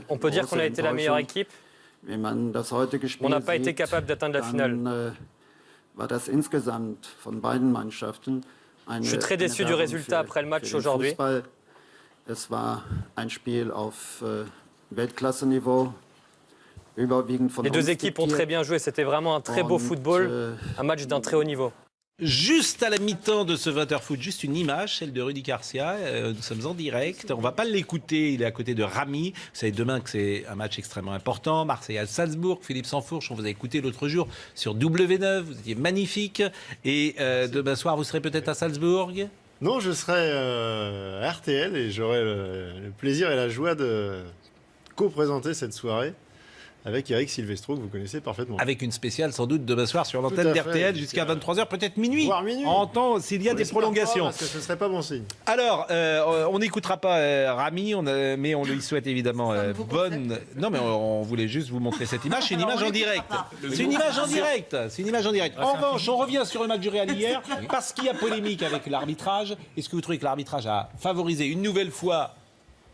on peut dire qu'on a été la meilleure équipe. On n'a pas été capable d'atteindre la finale. Je suis très déçu du résultat après le match aujourd'hui. Les deux équipes ont très bien joué, c'était vraiment un très beau football, un match d'un très haut niveau. Juste à la mi-temps de ce 20h foot, juste une image, celle de Rudy Garcia. Nous sommes en direct. On ne va pas l'écouter. Il est à côté de Rami. Vous savez demain que c'est un match extrêmement important. Marseille à Salzbourg. Philippe Sansfourche, on vous a écouté l'autre jour sur W9. Vous étiez magnifique. Et demain soir, vous serez peut-être à Salzbourg. Non, je serai à RTL et j'aurai le plaisir et la joie de co-présenté cette soirée avec Eric Silvestro, que vous connaissez parfaitement. Avec une spéciale sans doute demain soir sur l'antenne Tout à d'RTL fait. jusqu'à 23h, peut-être minuit. Voire minuit. En temps, s'il y a On des l'espère pas, prolongations. parce que ce serait pas bon signe. Alors, on n'écoutera pas Rami, mais on lui souhaite évidemment bonne. Non, mais on voulait juste vous montrer cette image. C'est une image en direct. C'est une image en direct. C'est une image en direct. En revanche, on revient sur le match du Real hier parce qu'il y a polémique avec l'arbitrage. Est-ce que vous trouvez que l'arbitrage a favorisé une nouvelle fois?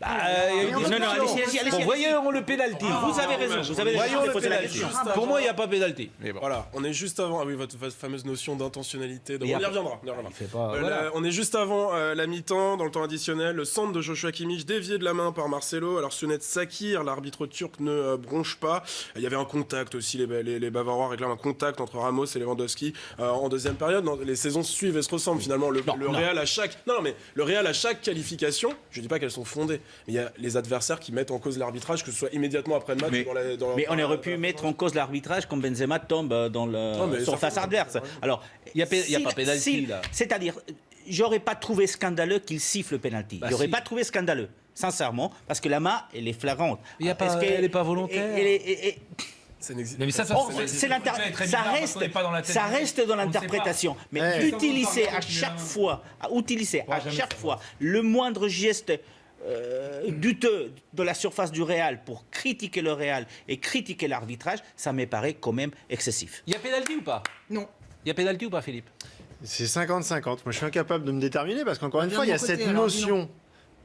Non, allez-y. Bon, voyons le pénalty. Vous avez raison, vous avez Voyons raison de le poser la pénalty. question. Pour moi, il n'y a pas pénalty. Mais bon. Voilà, on est juste avant. Ah oui, votre fameuse notion d'intentionnalité. On Et y après- reviendra. Il fait pas. Voilà. On est juste avant la mi-temps, dans le temps additionnel. Le centre de Joshua Kimmich dévié de la main par Marcelo. Alors Sunet Sakir, l'arbitre turc, ne bronche pas. Il y avait un contact aussi. Les Bavarois réclament un contact entre Ramos et Lewandowski en deuxième période. Non, les saisons se suivent et se ressemblent finalement. Le Real à chaque. Non, mais le Real à chaque qualification. Je dis pas qu'elles sont fondées, mais il y a les adversaires qui mettent en cause l'arbitrage, que ce soit immédiatement après le match. Mais on aurait pu mettre en cause l'arbitrage quand Benzema tombe dans mais la surface adverse. Alors, Il y a pas pénalty, là. C'est-à-dire, j'aurais pas trouvé scandaleux qu'il siffle le pénalty. J'aurais pas trouvé scandaleux, sincèrement, parce que la main, elle est flagrante. Il y a pas- elle est pas volontaire. Ça n'existe Mais ça, ça reste dans l'interprétation. Mais Ouais. utiliser à chaque fois, le moindre geste douteux de la surface du Real pour critiquer le Real et critiquer l'arbitrage, ça me paraît quand même excessif. Il y a pénalty ou pas? Non. Il y a pénalty ou pas, Philippe? C'est 50-50. Moi, je suis incapable de me déterminer parce qu'encore une Viens fois, de il y a mon côté, cette alors, notion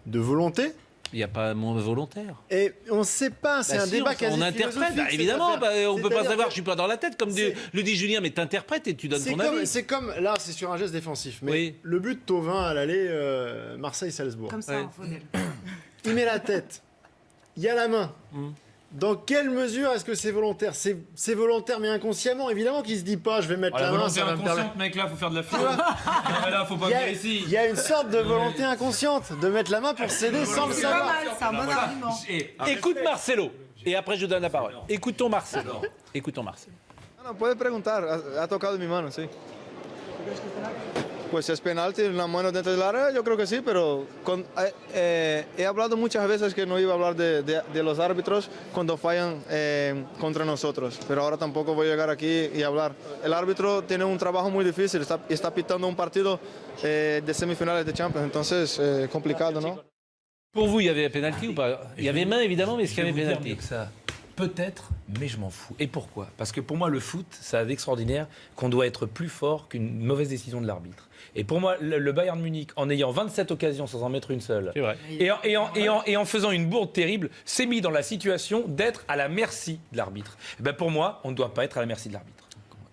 de volonté. Il n'y a pas moins volontaire. Et on ne sait pas, c'est Bah un si, débat quasi on interprète, philosophique, cette évidemment, affaire. on ne peut pas C'est-à-dire savoir, que je suis pas dans la tête, comme c'est- le dit Julien, mais t'interprètes et tu donnes ton avis. C'est comme, là, c'est sur un geste défensif, mais Oui. le but de Thauvin à l'aller Marseille-Salzbourg. Comme ça, Ouais. hein, Faudel. Il met la tête, il y a la main. Mm. Dans quelle mesure est-ce que c'est volontaire? C'est volontaire, mais inconsciemment. Évidemment qu'il se dit pas, je vais mettre La la main, volonté ça va me permettre. inconsciente, mec, là, faut faire de la philo. Là, faut pas Il y a- venir ici. il y a une sorte de volonté inconsciente de mettre la main pour céder sans le C'est pas savoir. mal, c'est un bon argument. Écoute Marcelo, et après je donne la parole. Écoutons Marcelo. Écoutons Marcelo. No, puedes preguntar, ha tocado mi mano, sí. Pues si es penalti, la mano dentro del área, yo creo que sí, pero he hablado muchas veces que no iba a hablar de los árbitros cuando fallan contra nosotros, pero ahora tampoco voy a llegar aquí y hablar. El árbitro tiene un trabajo muy difícil, está pitando un partido de semifinales de Champions, entonces complicado, ¿no? Pour vous, il y avait pénalty ou pas? Il y avait main évidemment, mais est-ce qu'il y avait pénalty? que ça. Peut-être, mais je m'en fous. Et pourquoi? Parce que pour moi, le foot, c'est d'extraordinaire qu'on doit être plus fort qu'une mauvaise décision de l'arbitre. Et pour moi, le Bayern Munich, en ayant 27 occasions sans en mettre une seule, C'est vrai. et en faisant une bourde terrible, s'est mis dans la situation d'être à la merci de l'arbitre. Et ben pour moi, on ne doit pas être à la merci de l'arbitre.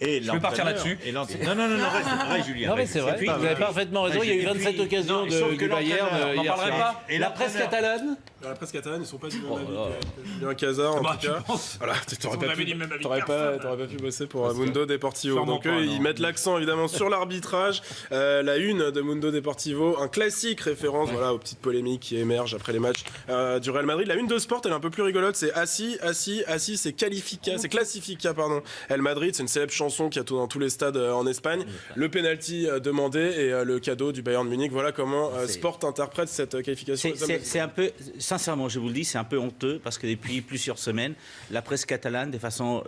Et Je vais partir l'entraîneur- là-dessus. et l'entraîneur- Non, reste, Julien. Non mais reste. c'est vrai, Et puis- vous avez parfaitement raison, il y a eu 27 occasions sauf que du Bayern l'entraîneur, on en hier parlerait soir. pas. Et La presse l'entraîneur- catalane? Dans la presse catalane, ils sont pas du même Oh avis là là. que Julien Cazard, en Bah, tout tu cas. penses Voilà, t'aurais Ils pas ont pu, le même avis t'aurais que pas, personne. t'aurais pas pu bosser pour Mundo Deportivo. Sûrement Donc pas, eux, non. ils mettent l'accent évidemment sur l'arbitrage. La une de Mundo Deportivo, un classique référence voilà, aux petites polémiques qui émergent après les matchs du Real Madrid. La une de Sport, elle est un peu plus rigolote. C'est Assis, c'est Classifica, pardon. El Madrid, c'est une célèbre chanson qui a tourné dans tous les stades en Espagne. Le penalty demandé et le cadeau du Bayern Munich. Voilà comment Sport interprète cette qualification. C'est un peu, sincèrement, je vous le dis, c'est un peu honteux parce que depuis plusieurs semaines, la presse catalane, de façon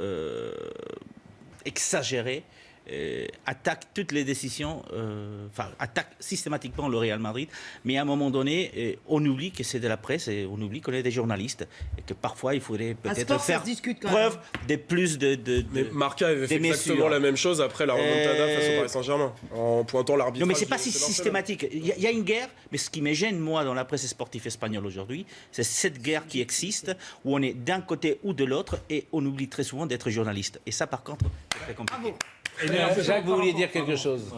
exagérée, attaque toutes les décisions, attaque systématiquement le Real Madrid, mais à un moment donné, on oublie que c'est de la presse et on oublie qu'on est des journalistes et que parfois il faudrait peut-être sport, ça faire se discute quand preuve de plus de Mais Marca avait fait des exactement messures. la même chose après la remontada face au Paris Saint-Germain, en pointant l'arbitrage. Non, mais c'est pas de si Barcelone. systématique. Il y a une guerre, mais ce qui me gêne, moi, dans la presse sportive espagnole aujourd'hui, c'est cette guerre qui existe, où on est d'un côté ou de l'autre, et on oublie très souvent d'être journaliste. Et ça, par contre, c'est très compliqué. Jacques, vous vouliez dire quelque chose?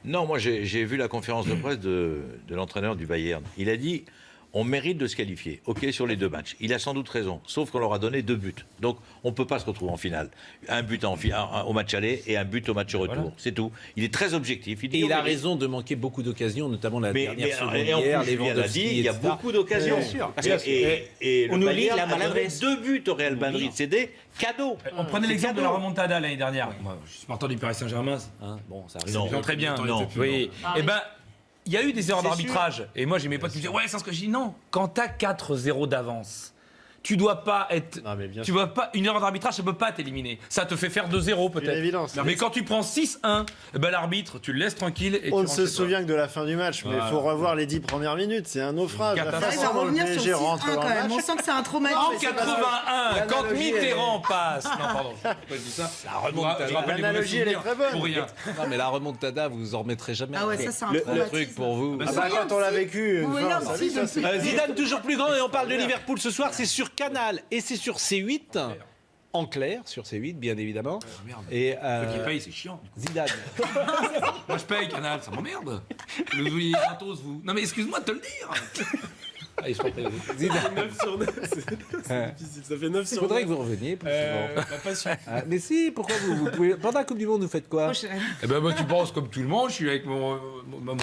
Non, moi j'ai vu la conférence de presse de l'entraîneur du Bayern. Il a dit on mérite de se qualifier, ok, sur les deux matchs. Il a sans doute raison, sauf qu'on leur a donné 2 buts. Donc on ne peut pas se retrouver en finale. Un but au match aller et un but au match retour. Voilà. C'est tout. Il est très objectif. Il dit, Et il on a mérite. raison de manquer beaucoup d'occasions, notamment la dernière seconde et en hier, plus, Julien l'a dit, il y a etc. beaucoup d'occasions. Bien sûr. Et On le oublie Bayern la a donné maladresse. 2 buts au Real Madrid. C'est des cadeaux. On prenait C'est l'exemple de la cadeau. remontada l'année dernière. Moi, je suis partant du Paris Saint-Germain. Hein, bon, ça arrive. Non. Ils ont très bien. Non. Oui. Eh ben, il y a eu des erreurs C'est d'arbitrage. Et moi, j'ai mes potes qui me disaient ouais, c'est ce que je dis. Non, quand t'as 4-0 d'avance, Tu dois pas être. Non, mais bien Tu dois pas. Une erreur d'arbitrage, ça peut pas t'éliminer. Ça te fait faire 2-0 Une peut-être. évidence. Mais quand tu prends 6-1, ben l'arbitre, tu le laisses tranquille et On tu ne rentres se chez toi. souvient que de la fin du match, mais il faut revoir les 10 premières minutes. C'est un naufrage. La Catastrophe. Il va façon dont le revenir sur PSG 6-1 rentre quand dans le même. match. On sent que c'est un traumatisme. En c'est parce que 81, quand l'analogie, Mitterrand passe. Non, pardon, je dis ça. La remontada. Je rappelle les mauvais L'analogie, elle est souvenirs très bonne. Pour rien. Non, mais la remontada, vous vous en remettrez jamais. Ah ouais, ça c'est un Le traumatisme. truc pour vous. Bah, Ah bah, quand on l'a vécu, une Vous voyez fois, un ça, petit ça, c'est- Zidane toujours plus grand et on parle de Liverpool ce soir, c'est sur Canal et c'est sur C8, en clair, sur C8 bien évidemment. Et Ceux qui payent, c'est chiant. Zidane. Moi, je paye Canal, ça m'emmerde. Le voyez gratos, vous. Non, mais excuse-moi de te le dire. Ah, ils sont payés. Zidane. 9 sur 9, c'est difficile. Ça fait 9 Il sur 9. faudrait que vous reveniez plus souvent. Pas sûr. Ah, mais si, pourquoi vous pouvez. Pendant la Coupe du Monde, vous faites quoi? Eh ben, moi, tu penses comme tout le monde, je suis avec mon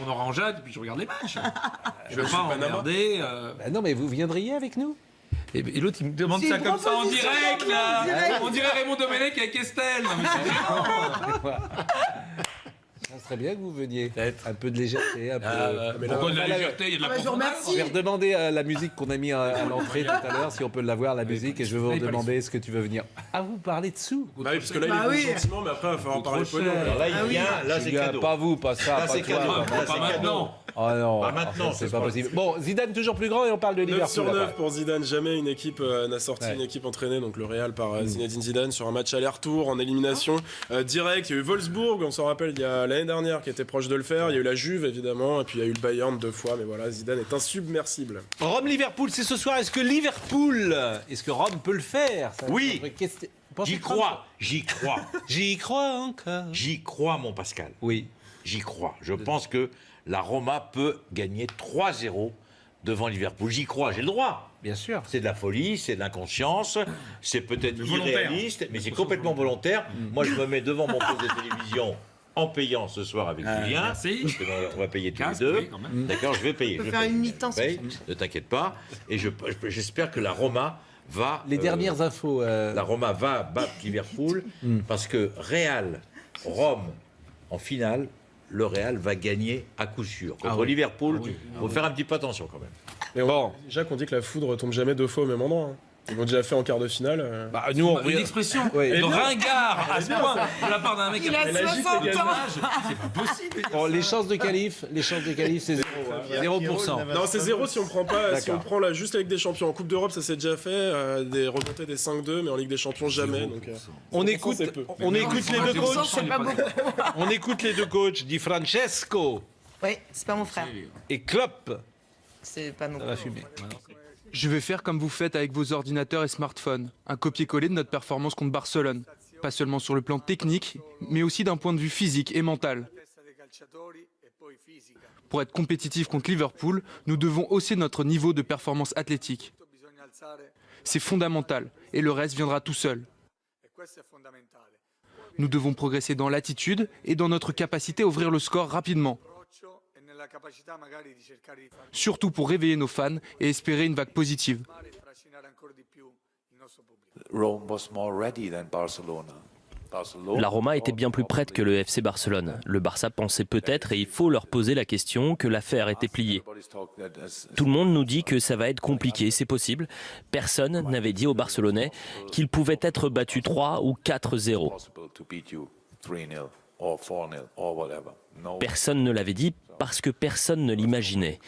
orangeade et puis je regarde les matchs. Je veux pas emmerder. Bah non, mais vous viendriez avec nous? Et l'autre, il me demande C'est ça une comme ça en proposition direct, d'emploi, là. en direct. On dirait Raymond Domenech avec Estelle. Non, mais c'est gênant. Ça serait bien que vous veniez. Un peu de légèreté, un peu. Mais pourquoi de la légèreté? Il y a de la Ah bah, je vous profondeur. remercie. Je vais redemander la musique qu'on a mis à l'entrée tout à l'heure, si on peut l'avoir, la musique, et je vais vous demander est-ce que tu veux venir. Ah, vous parlez dessous? Bah oui, parce que là, Bah il est oui. gentiment, mais après, il va falloir parler trop pognon. cher. Alors là, il vient, là, c'est Julien, cadeau. pas vous, pas ça, Là, pas c'est toi. cadeau. Pas Là, c'est cadeau. maintenant. Oh non, Pas maintenant, c'est ce pas soir. possible. Bon, Zidane toujours plus grand et on parle de 9 Liverpool. sur 9 après. pour Zidane. Jamais une équipe n'a sorti Ouais. une équipe entraînée, donc le Real par Zinedine Zidane, sur un match aller-retour en élimination directe. Il y a eu Wolfsburg, on s'en rappelle, il y a l'année dernière qui était proche de le faire. Il y a eu la Juve évidemment, et puis il y a eu le Bayern 2 fois. Mais voilà, Zidane est insubmersible. Rome-Liverpool, c'est ce soir. Est-ce que Liverpool, est-ce que Rome peut le faire? Ça va Oui. être une vraie question. Vous pensez J'y que Rome- crois, j'y crois. J'y crois encore. J'y crois, mon Pascal. Oui. J'y crois. Je pense que la Roma peut gagner 3-0 devant Liverpool. J'y crois, j'ai le droit. Bien sûr. C'est de la folie, c'est de l'inconscience, c'est peut-être volontaire. irréaliste, mais c'est complètement volontaire. Moi, je me mets devant mon poste de télévision en payant ce soir avec Julien. merci. Parce que on va payer tous Casque, les deux. oui, quand même. D'accord, je vais payer. On peut je faire paye. une mi-temps Je paye, sur ce ne t'inquiète pas. Et j'espère que la Roma va... Les dernières infos. La Roma va battre Liverpool parce que Real, Rome, en finale, le Real va gagner à coup sûr. Contre Liverpool, il faut faire un petit peu attention quand même. Mais déjà qu'on dit que la foudre tombe jamais 2 fois au même endroit. Hein. Ils l'ont déjà fait en quart de finale. Bah, nous, on Une expression Oui. de ringard à ce point de la part d'un mec Il a après 60 ans. c'est pas possible. Bon, les chances de qualif, c'est 0%. 0%. Non, c'est 0 si on prend pas, si on D'accord. prend la juste la Ligue des Champions. En Coupe d'Europe, ça s'est déjà fait, des remontées des 5-2, mais en Ligue des Champions jamais. Donc, On 0%, écoute, c'est peu. on écoute les deux Pour ça, coachs. c'est pas beaucoup. On écoute les deux coachs, Di Francesco Oui, c'est pas mon frère. et Klopp. C'est pas non Ça va plus. fumer. Je vais faire comme vous faites avec vos ordinateurs et smartphones, un copier-coller de notre performance contre Barcelone. Pas seulement sur le plan technique, mais aussi d'un point de vue physique et mental. Pour être compétitif contre Liverpool, nous devons hausser notre niveau de performance athlétique. C'est fondamental, et le reste viendra tout seul. Nous devons progresser dans l'attitude et dans notre capacité à ouvrir le score rapidement. Surtout pour réveiller nos fans et espérer une vague positive. La Roma était bien plus prête que le FC Barcelone. Le Barça pensait peut-être, et il faut leur poser la question, que l'affaire était pliée. Tout le monde nous dit que ça va être compliqué, c'est possible. Personne n'avait dit aux Barcelonais qu'ils pouvaient être battus 3 ou 4-0. Personne ne l'avait dit parce que personne ne l'imaginait.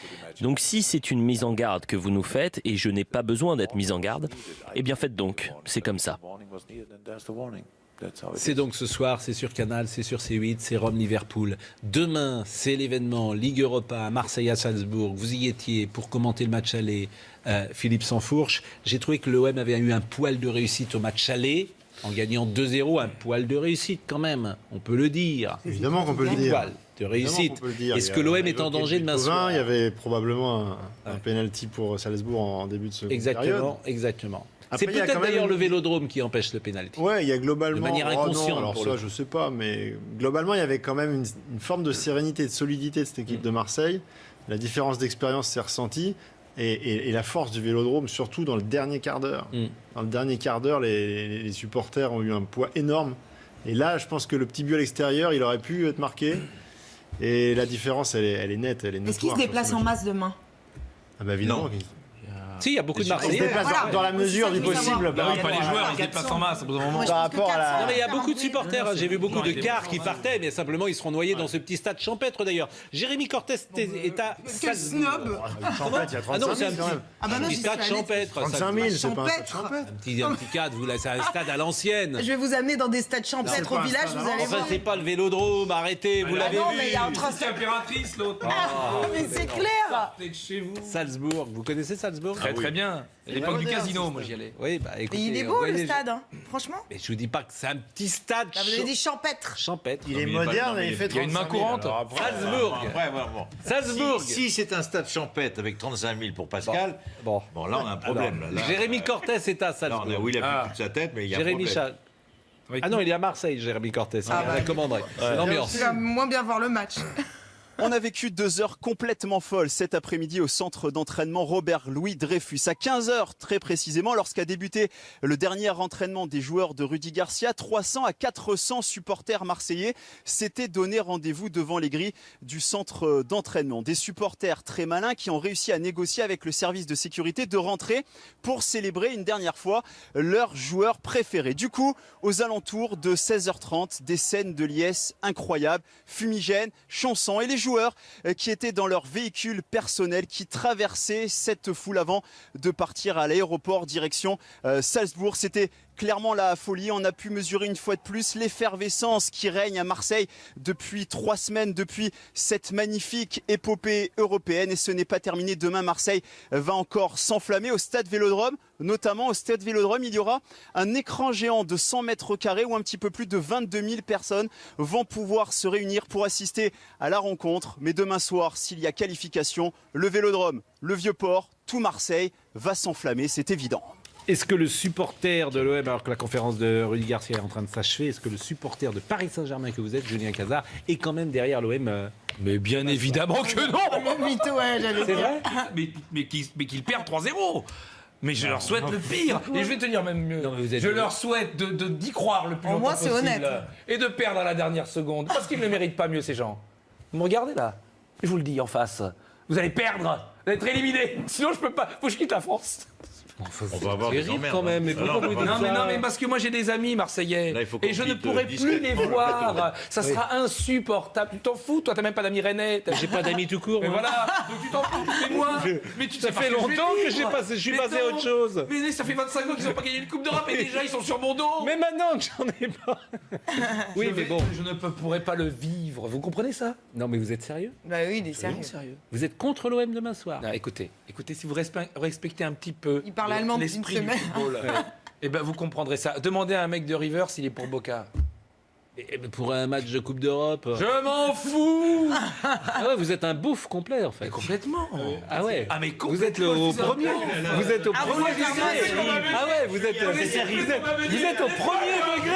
Donc si c'est une mise en garde que vous nous faites, et je n'ai pas besoin d'être mise en garde, eh bien faites donc, c'est comme ça. C'est donc ce soir, c'est sur Canal, c'est sur C8, c'est Rome-Liverpool. Demain, c'est l'événement Ligue Europa à Marseille à Salzbourg. Vous y étiez pour commenter le match aller, Philippe Sansfourche. J'ai trouvé que l'OM avait eu un poil de réussite au match aller, en gagnant 2-0, un poil de réussite quand même, on peut le dire. Évidemment qu'on peut le Un dire. poil de réussite. Évidemment qu'on peut le dire. Est-ce Il y que a- l'OM on a est en évoqué danger demain Beethoven, soir? Il y avait probablement un penalty pour Salzbourg en début de seconde période. Exactement, exactement. Après, C'est il y a peut-être quand même d'ailleurs une- le vélodrome qui empêche le pénalty. Ouais, il y a globalement. De manière Oh non, inconsciente, alors pour ça, le je sais pas, mais globalement, il y avait quand même une forme de sérénité, de solidité de cette équipe de Marseille. La différence d'expérience s'est ressentie. Et la force du vélodrome, surtout dans le dernier quart d'heure. Dans le dernier quart d'heure, les supporters ont eu un poids énorme. Et là, je pense que le petit but à l'extérieur, il aurait pu être marqué. Et la différence, elle est nette, elle est notoire. Est-ce qu'ils se sur ce déplacent en match. masse demain? Ah bah évidemment. Non. Si, il y a beaucoup de On se Marseillais. déplace dans la mesure du possible. Non, pas les joueurs, ils se déplacent en masse au bout d'un moment. Par rapport à la. Non, mais il y a beaucoup de supporters. J'ai vu beaucoup de cars qui partaient, mais simplement ils seront noyés dans ce petit stade champêtre d'ailleurs. Jérémy Cortés est à. Quel snob. Champêtre, il y a 35 Ah non, 000 c'est un quand même. Ah bah non, petit j'y stade suis allée. champêtre. 35 000, c'est pas un stade Champêtre. champêtre. Un petit cadre, c'est un stade à l'ancienne. Je vais vous amener dans des stades champêtres au village, vous allez Enfin, voir. c'est pas le vélodrome, arrêtez, vous l'avez non, vu. mais il y a un train. C'est impératrice l'autre. Mais c'est clair. T'es de chez vous. Salzbourg, vous connaissez Salzbourg Très bien. À l'époque du casino, moi j'y allais. Oui, bah Mais écoutez. il est beau le voyez, stade, hein. Franchement. Mais je vous dis pas que c'est un petit stade Bah, vous avez dit champêtre. champêtre. Il est moderne et il fait Il y a une 35 main 000. courante. Alors après, Salzbourg. Salzbourg. Si c'est un stade champêtre avec 35 000 pour Pascal, Bon. là on a un problème. Là. Jérémy Cortés est à Là, Salzbourg. on a, oui, il a plus toute sa tête, mais il y a Jérémy un problème. Chal. Ah non, il est à Marseille, Jérémy Cortés. Ah Il bah, recommanderait. C'est l'ambiance. Tu vas moins bien voir le match. On a vécu 2 heures complètement folles cet après-midi au centre d'entraînement Robert-Louis Dreyfus. À 15h très précisément, lorsqu'a débuté le dernier entraînement des joueurs de Rudy Garcia, 300 à 400 supporters marseillais s'étaient donné rendez-vous devant les grilles du centre d'entraînement. Des supporters très malins qui ont réussi à négocier avec le service de sécurité de rentrer pour célébrer une dernière fois leur joueur préféré. Du coup, aux alentours de 16h30, des scènes de liesse incroyables, fumigènes, chansons et les joueurs qui étaient dans leur véhicule personnel qui traversaient cette foule avant de partir à l'aéroport direction Salzbourg. C'était clairement la folie. On a pu mesurer une fois de plus l'effervescence qui règne à Marseille depuis 3 semaines, depuis cette magnifique épopée européenne. Et ce n'est pas terminé. Demain, Marseille va encore s'enflammer au stade Vélodrome. Notamment au stade Vélodrome, il y aura un écran géant de 100 mètres carrés où un petit peu plus de 22 000 personnes vont pouvoir se réunir pour assister à la rencontre. Mais demain soir, s'il y a qualification, le Vélodrome, le Vieux-Port, tout Marseille va s'enflammer, c'est évident. Est-ce que le supporter de l'OM, alors que la conférence de Rudy Garcia est en train de s'achever, est-ce que le supporter de Paris Saint-Germain que vous êtes, Julien Cazard, est quand même derrière l'OM Mais bien évidemment que non. Le mytho, ouais, j'allais C'est dire. vrai Mais qu'ils perdent 3-0. Mais je leur souhaite le pire. Et je vais te dire même mieux. Non, mais vous êtes- Je leur souhaite d'y croire le plus Au longtemps moins, c'est possible. honnête. Et de perdre à la dernière seconde. Parce qu'ils ne le méritent pas mieux, ces gens. Vous me regardez là. Je vous le dis en face. Vous allez perdre. Vous allez être éliminés. Sinon, je peux pas. Faut que je quitte la France. On va avoir des terrible emmerdes, quand même. Mais hein. pourquoi Alors, vous dites Non ça mais parce que moi j'ai des amis marseillais Là, il faut qu'on et je ne quitte pourrai plus les discrètement le voir. Ça sera insupportable. Tu t'en fous, toi t'as même pas d'amis rennais. J'ai pas d'amis tout court. Mais moi. voilà, donc tu t'en fous, c'est moi. Mais tu Ça sais pas fait ce que je vais longtemps que vivre. je suis Mais passé à non. autre chose. Mais ça fait 25 ans qu'ils n'ont pas gagné une Coupe d'Europe et déjà ils sont sur mon dos. Mais maintenant que j'en ai pas. Oui, mais bon. Je ne pourrai pas le vivre. Vous comprenez ça? Non, mais vous êtes sérieux? Bah oui, il est sérieux. Sérieux. Vous êtes contre l'OM demain soir? Non, écoutez, si vous respectez un petit peu Il parle allemand depuis une l'esprit du semaine. football, et ben vous comprendrez ça. Demandez à un mec de River s'il est pour Boca. Pour un match de Coupe d'Europe. Je m'en fous. Ah ouais, vous êtes un bouffe complet en fait. Mais complètement. Ah ouais. Ah mais Vous êtes au premier. Vous êtes au Ah, premier vous êtes degré. Ah ouais, vous êtes au premier degré.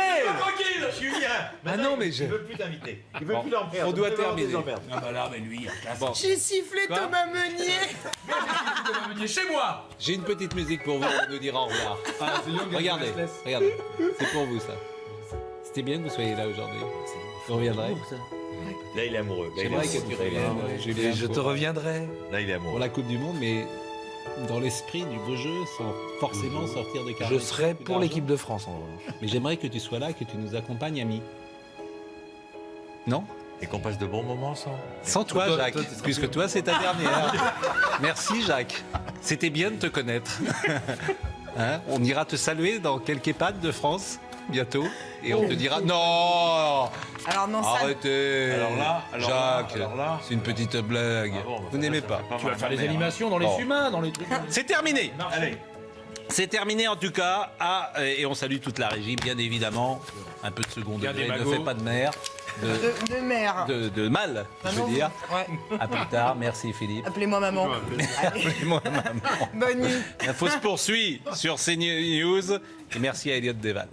Julien, Ah non, mais je. il veut plus t'inviter. Il veut plus l'emmerder. On doit Il veut avoir des terminer. emmerdes. Ah bah là, mais lui, Bon, J'ai sifflé Thomas Meunier. chez moi. j'ai une petite musique pour vous. On nous dira au revoir. Ah, Regardez, regardez. C'est pour vous ça. C'était bien que vous soyez là aujourd'hui. Vous reviendrez. Là, il est amoureux. Là, il est J'aimerais que amoureux. tu reviennes, Julien, Je te pour- reviendrai. Là, il est pour amoureux. la Coupe du Monde, mais dans l'esprit du beau jeu, sans forcément sortir de carré. Je serai pour l'équipe de France en revanche. Mais j'aimerais que tu sois là, que tu nous accompagnes, ami. Non? Et qu'on passe de bons moments sans. Sans toi, Toi, Jacques, toi, t'es puisque toi, c'est ta dernière. Merci, Jacques. C'était bien de te connaître. Hein, on ira te saluer dans quelques EHPAD de France, bientôt, et on te dira non, Alors non, ça... arrêtez. Jacques, c'est une petite blague. Ah bon, bah, Vous n'aimez pas. Tu vas faire les animations dans les Bon. humains, dans les trucs. C'est terminé. Allez. C'est terminé en tout cas. Et on salue toute la régie, bien évidemment. Un peu de second Bien degré, des ne magots. fais pas de mer. de mère. De mal, je veux dire. Ouais. À plus tard. Merci, Philippe. Appelez-moi maman. Appelez-moi maman. Bonne nuit. L'info se poursuit sur CNews. Et merci à Elliot Deval.